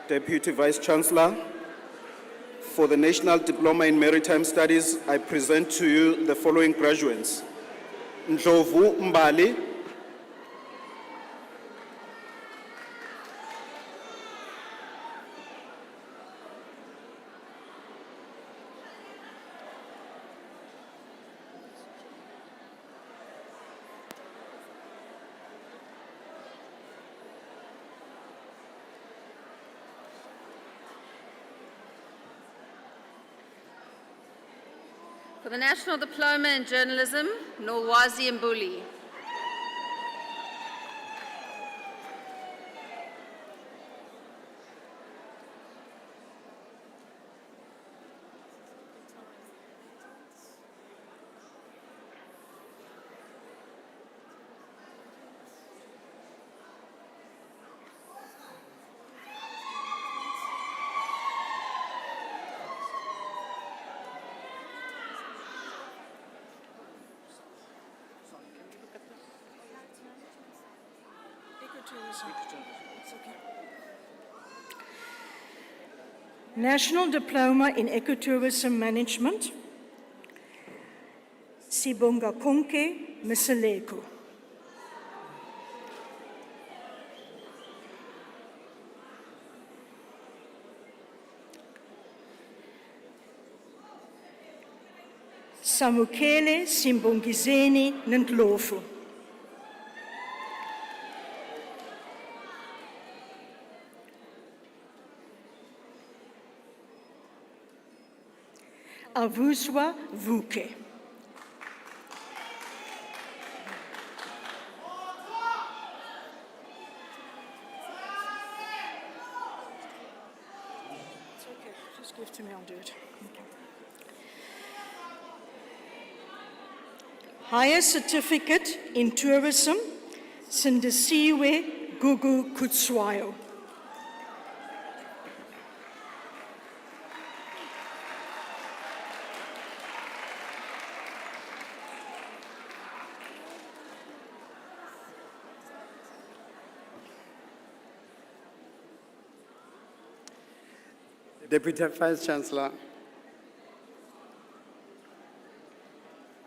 Deputy Vice Chancellor, For the National Diploma in Maritime Studies, I present to you the following graduates. Ndlovu Mbali, For the National Diploma in Journalism, Nolwazi Mbuli. National Diploma in Ecotourism Management, Sibonga Konke Miseleko. Samukele Simbongizeni Ndlovu. Avuswa Vuke. It's okay, just give it to me, I'll do it. Okay. Higher Certificate in Tourism, Sindisiwe Gugu Kutswayo. Deputy Vice Chancellor,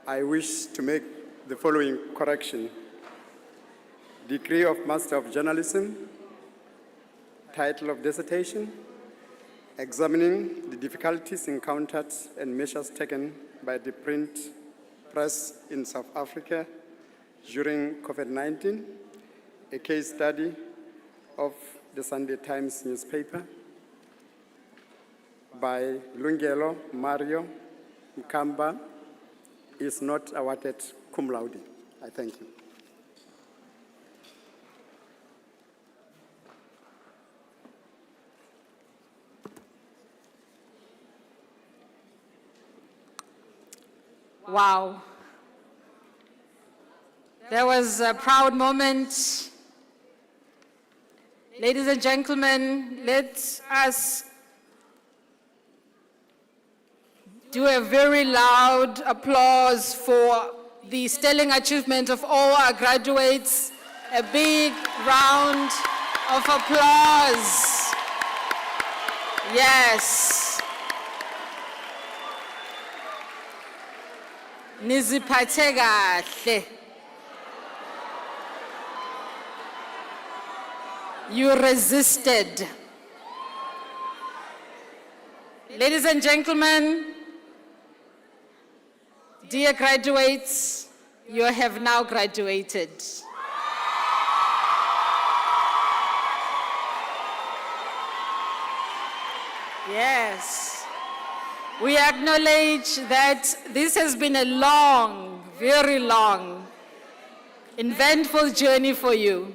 I wish to make the following correction. Degree of Master of Journalism, title of dissertation, examining the difficulties encountered and measures taken by the print press in South Africa during COVID-19, a case study of the Sunday Times newspaper, by Lungelo Mario Mkamba, is not awarded cum laude. I thank you. Wow. That was a proud moment. Ladies and gentlemen, let us do a very loud applause for the sterling achievement of all our graduates. A big round of applause. Yes. Niziphathe kahle. You resisted. Ladies and gentlemen, dear graduates, you have now graduated. Yes. We acknowledge that this has been a long, very long, eventful journey for you.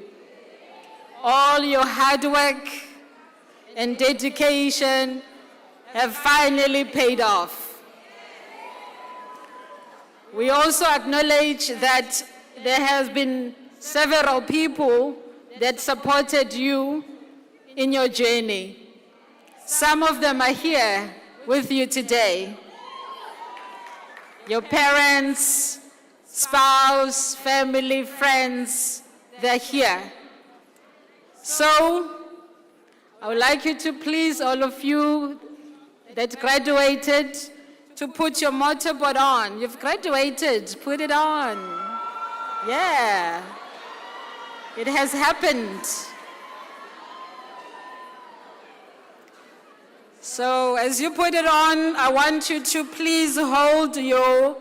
All your hard work and dedication have finally paid off. We also acknowledge that there has been several people that supported you in your journey. Some of them are here with you today. Your parents, spouse, family, friends, they're here. So, I would like you to please, all of you, that graduated to put your motorboard on. You've graduated, put it on. Yeah, it has happened. So as you put it on, I want you to please hold your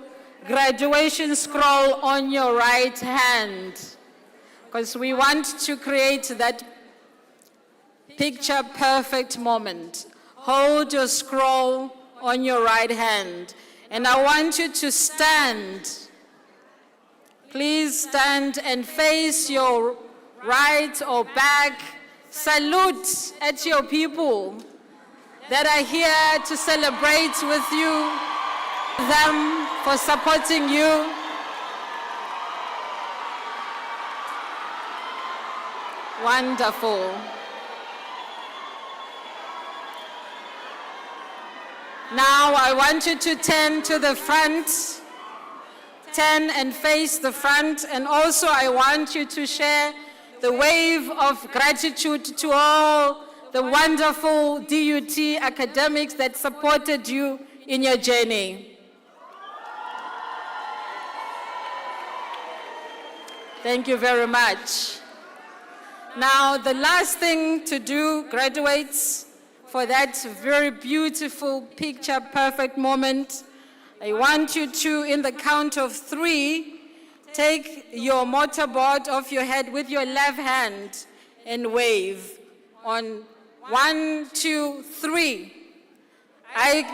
graduation scroll on your right hand, because we want to create that picture perfect moment. Hold your scroll on your right hand, and I want you to stand. Please stand and face your right or back. Salute at your people that are here to celebrate with you, them for supporting you. Wonderful. Now I want you to turn to the front, turn and face the front, and also I want you to share the wave of gratitude to all the wonderful DUT academics that supported you in your journey. Thank you very much. Now, the last thing to do, graduates, for that very beautiful picture perfect moment, I want you to, in the count of 3, take your motorboard off your head with your left hand and wave. On 1, 2, 3. I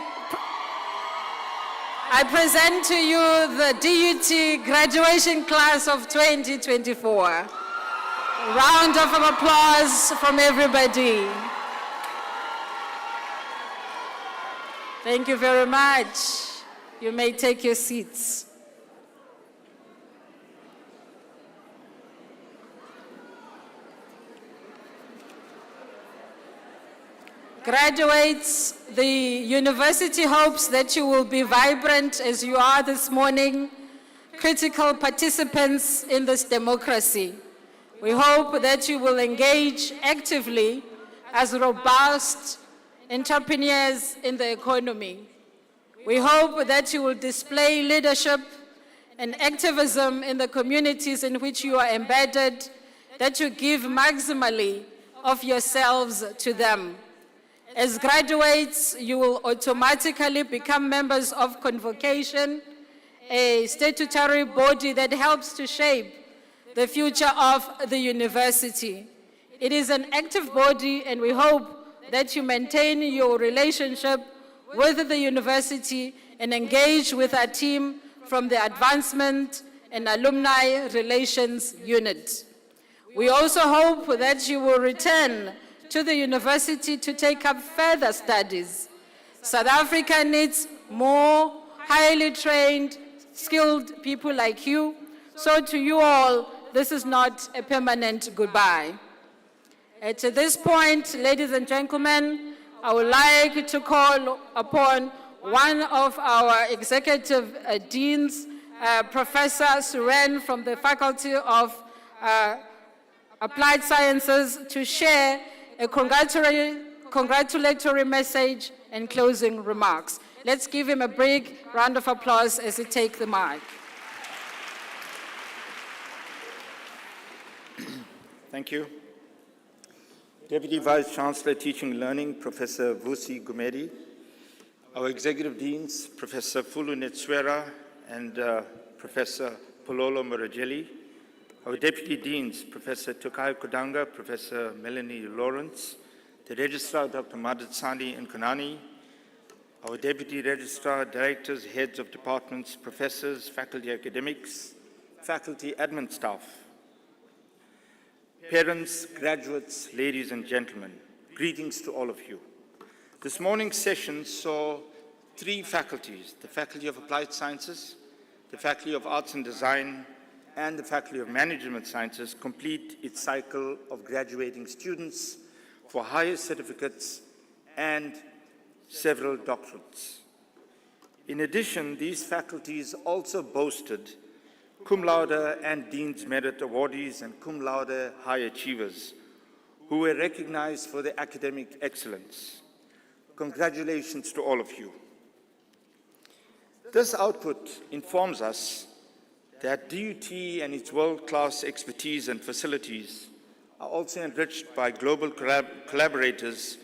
present to you the DUT graduation class of 2024. A round of applause from everybody. Thank you very much. You may take your seats. Graduates, the university hopes that you will be vibrant as you are this morning, critical participants in this democracy. We hope that you will engage actively as robust entrepreneurs in the economy. We hope that you will display leadership and activism in the communities in which you are embedded, that you give maximally of yourselves to them. As graduates, you will automatically become members of Convocation, a statutory body that helps to shape the future of the university. It is an active body, and we hope that you maintain your relationship with the university and engage with our team from the Advancement and Alumni Relations Unit. We also hope that you will return to the university to take up further studies. South Africa needs more highly trained, skilled people like you. So to you all, this is not a permanent goodbye. At this point, ladies and gentlemen, I would like to call upon one of our executive deans, Professor Suren from the Faculty of Applied Sciences, to share a congratulatory message and closing remarks. Let's give him a big round of applause as he takes the mic. Thank you. Deputy Vice Chancellor Teaching and Learning, Professor Vusi Gumedi, our Executive Deans, Professor Fulu Netswera and Professor Pololo Morageli, our Deputy Deans, Professor Tukai Kodanga, Professor Melanie Lawrence, the Registrar, Dr. Madad Sani Nkanani, our Deputy Registrar, Directors, Heads of Departments, Professors, Faculty Academics, Faculty Admin Staff, Parents, graduates, ladies and gentlemen, greetings to all of you. This morning's session saw 3 faculties, the Faculty of Applied Sciences, the Faculty of Arts and Design, and the Faculty of Management Sciences complete its cycle of graduating students for higher certificates and several doctorates. In addition, these faculties also boasted cum laude and Dean's Merit awardees and cum laude high achievers who were recognized for their academic excellence. Congratulations to all of you. This output informs us that DUT and its world-class expertise and facilities are also enriched by global collaborators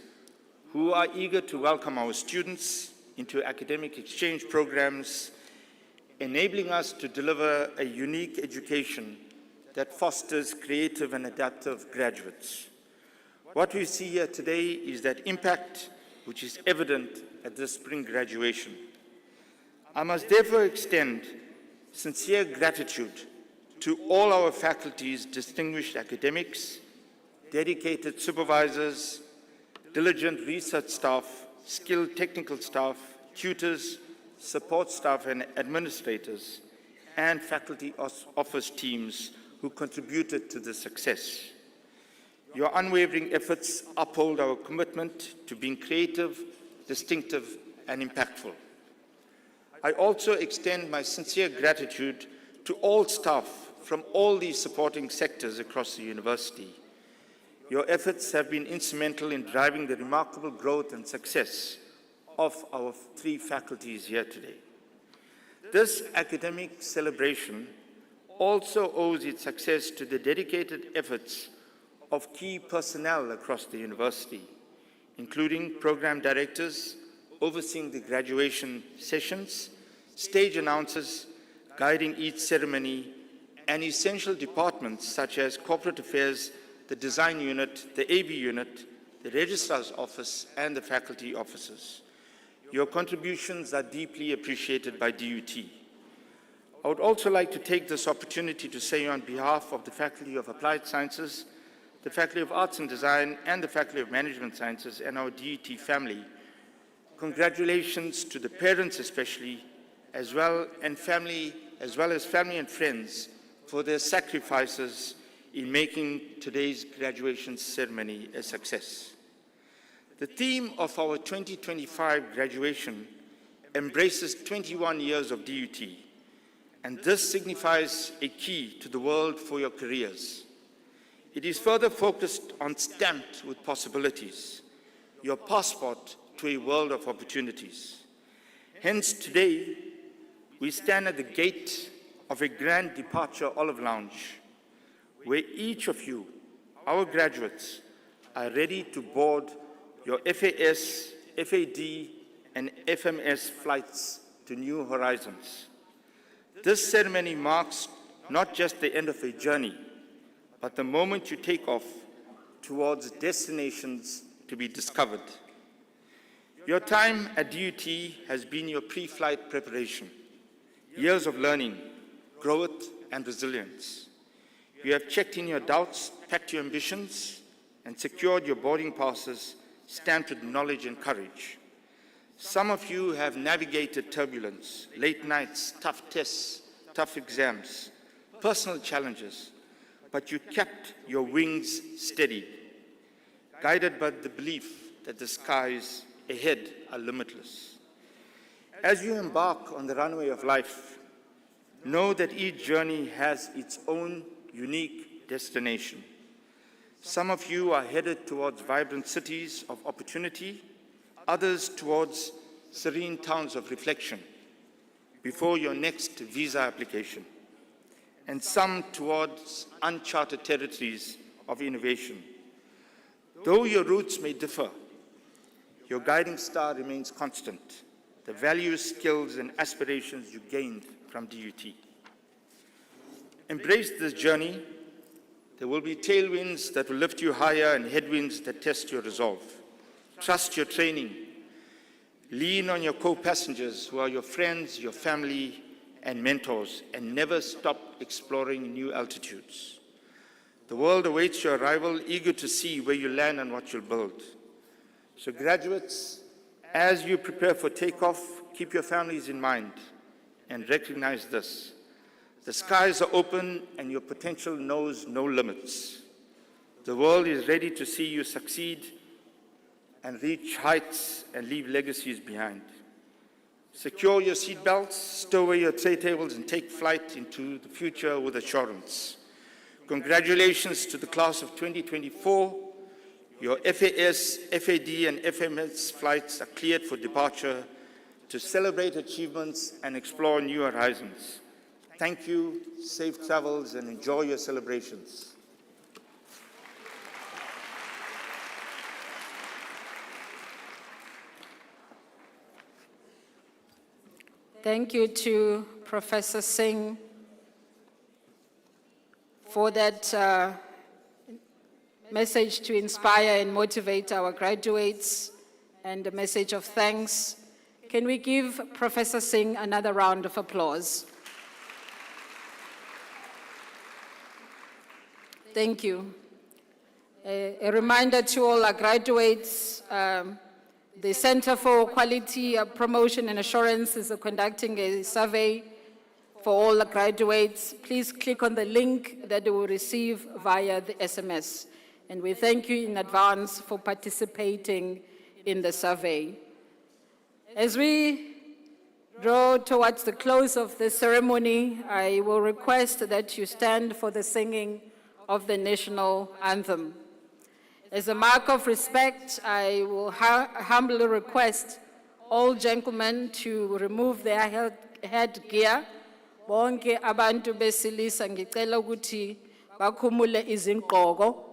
who are eager to welcome our students into academic exchange programs, enabling us to deliver a unique education that fosters creative and adaptive graduates. What we see here today is that impact which is evident at this spring graduation. I must therefore extend sincere gratitude to all our faculty's distinguished academics, dedicated supervisors, diligent research staff, skilled technical staff, tutors, support staff and administrators, and faculty office teams who contributed to the success. Your unwavering efforts uphold our commitment to being creative, distinctive, and impactful. I also extend my sincere gratitude to all staff from all these supporting sectors across the university. Your efforts have been instrumental in driving the remarkable growth and success of our 3 faculties here today. This academic celebration also owes its success to the dedicated efforts of key personnel across the university, including program directors overseeing the graduation sessions, stage announcers guiding each ceremony, and essential departments such as corporate affairs, the design unit, the AV unit, the registrar's office, and the faculty offices. Your contributions are deeply appreciated by DUT. I would also like to take this opportunity to say on behalf of the Faculty of Applied Sciences, the Faculty of Arts and Design, and the Faculty of Management Sciences, and our DUT family, congratulations to the parents especially, as well as family and friends for their sacrifices in making today's graduation ceremony a success. The theme of our 2025 graduation embraces 21 years of DUT, and this signifies a key to the world for your careers. It is further focused on stamped with possibilities, your passport to a world of opportunities. Hence, today, we stand at the gate of a grand departure olive lounge, where each of you, our graduates, are ready to board your FAS, FAD, and FMS flights to new horizons. This ceremony marks not just the end of a journey, but the moment you take off towards destinations to be discovered. Your time at DUT has been your pre-flight preparation, years of learning, growth, and resilience. You have checked in your doubts, packed your ambitions, and secured your boarding passes stamped with knowledge and courage. Some of you have navigated turbulence, late nights, tough tests, tough exams, personal challenges, but you kept your wings steady, guided by the belief that the skies ahead are limitless. As you embark on the runway of life, know that each journey has its own unique destination. Some of you are headed towards vibrant cities of opportunity, others towards serene towns of reflection before your next visa application, and some towards uncharted territories of innovation. Though your routes may differ, your guiding star remains constant, the values, skills, and aspirations you gained from DUT. Embrace this journey. There will be tailwinds that will lift you higher and headwinds that test your resolve. Trust your training. Lean on your co-passengers who are your friends, your family, and mentors, and never stop exploring new altitudes. The world awaits your arrival, eager to see where you land and what you'll build. So graduates, as you prepare for takeoff, keep your families in mind and recognize this. The skies are open and your potential knows no limits. The world is ready to see you succeed and reach heights and leave legacies behind. Secure your seatbelts, stow away your tray tables, and take flight into the future with assurance. Congratulations to the class of 2024. Your FAS, FAD, and FMS flights are cleared for departure to celebrate achievements and explore new horizons. Thank you, safe travels, and enjoy your celebrations. Thank you to Professor Singh for that message to inspire and motivate our graduates and a message of thanks. Can we give Professor Singh another round of applause? Thank you. A reminder to all our graduates, the Center for Quality Promotion and Assurance is conducting a survey for all the graduates. Please click on the link that you will receive via the SMS. And we thank you in advance for participating in the survey. As we draw towards the close of the ceremony, I will request that you stand for the singing of the national anthem. As a mark of respect, I will humbly request all gentlemen to remove their headgear. Bonke abantu besilisa ngicela ukuthi bakhumule izingqoko.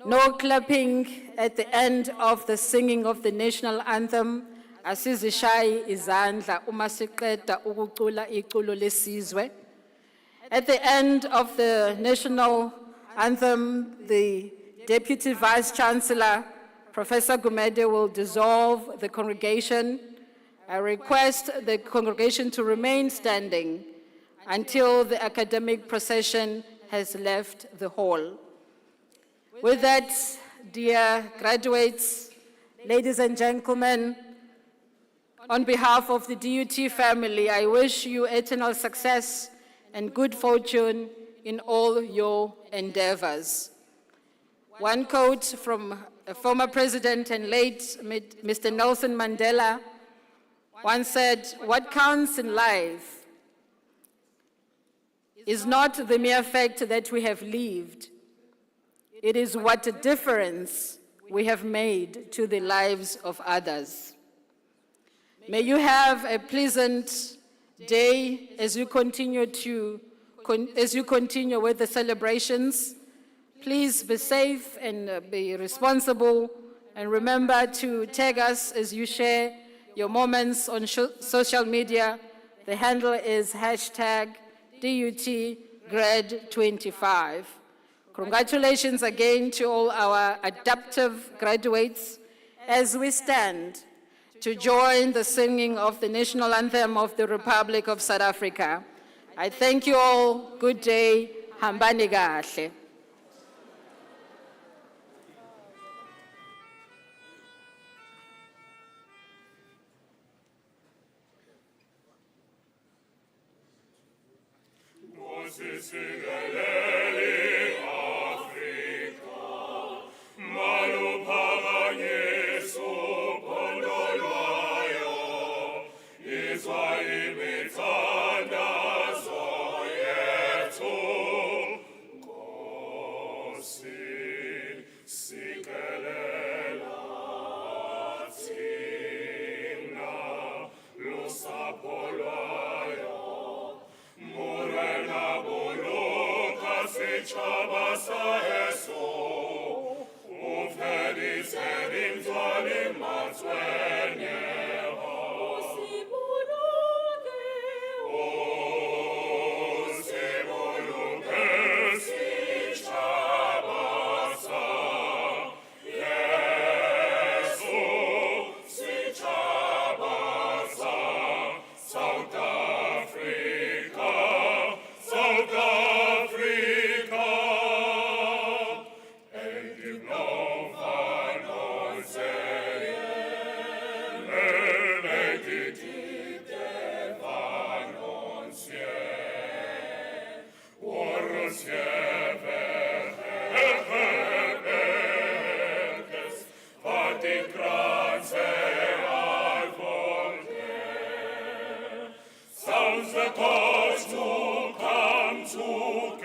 No clapping at the end of the singing of the national anthem. Asizishayi izandla uma siqeda ukucula iculo lesizwe. At the end of the national anthem, the Deputy Vice-Chancellor, Professor Gumede, will dissolve the congregation. I request the congregation to remain standing until the academic procession has left the hall. With that, dear graduates, ladies and gentlemen, on behalf of the DUT family, I wish you eternal success and good fortune in all your endeavors. One quote from a former president and late Mr. Nelson Mandela once said, "What counts in life is not the mere fact that we have lived. It is what a difference we have made to the lives of others." May you have a pleasant day as you continue with the celebrations. Please be safe and be responsible, and remember to tag us as you share your moments on social media. The handle is #DUTGrad25. Congratulations again to all our adaptive graduates as we stand to join the singing of the national anthem of the Republic of South Africa. I thank you all. Good day. Hambani kahle.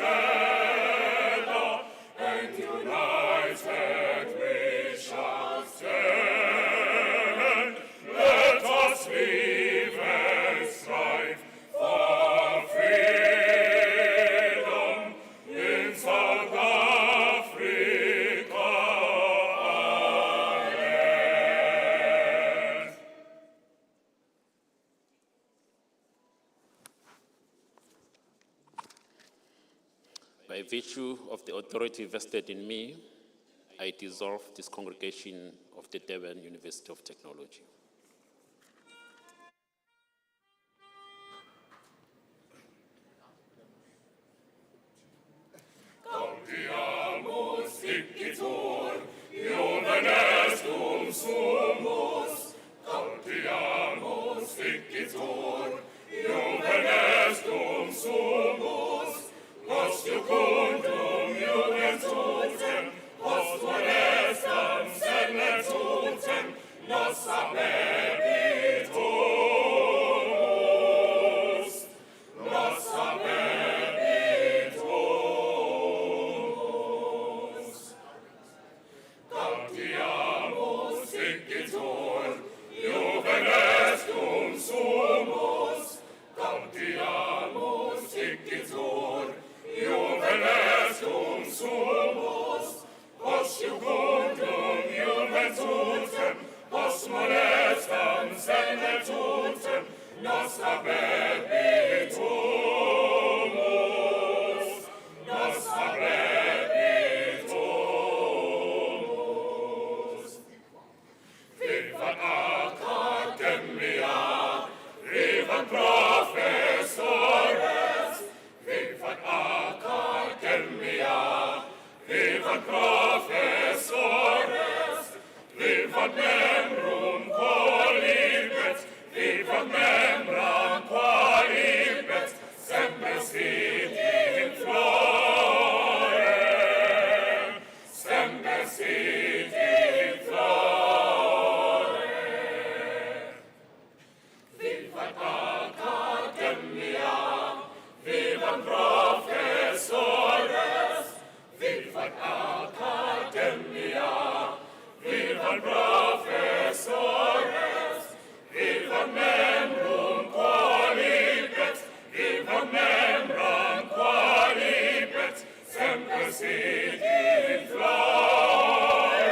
Together and united we By virtue of the authority vested in me, I dissolve this congregation of the Durban University of Technology. Gaudiamus igitur, juvenestum sumus. Gaudiamus igitur, juvenestum sumus. Post iucundum juventutem, post honestam senetutem, nos habebitus. Nos habebitus. Gaudiamus igitur, juvenestum sumus. Gaudiamus igitur, juvenestum sumus. Post iucundum juventutem, post molestam senetutem, nos habebitus. Nos habebitus. Vivat Academia, vivat professores, vivat Academia, vivat professores, vivat membrum qualibet, vivat membram qualibet, semper sidi in flore, semper sidi in flore. Vivat Academia, vivat professores, vivat Academia, vivat professores, vivat membrum qualibet, vivat membram qualibet, semper sidi in flore,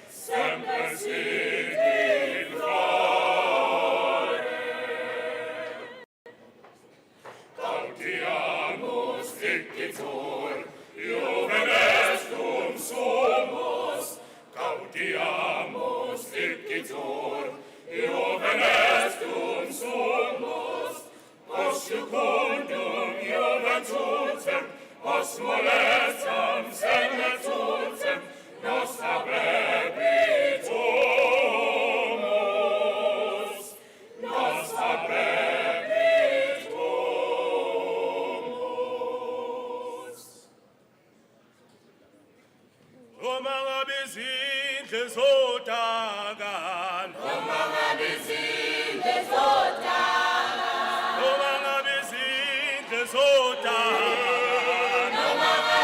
semper sidi in flore. Gaudiamus igitur, juvenestum sumus. Gaudiamus igitur, juvenestum sumus. Post iucundum juventutem, post molestam senetutem, nos habebitus. Nos habebitus. Omanga bezindle zodagan. Omanga bezindle zodagan. Omanga bezindle zodagan. Omanga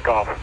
Golf.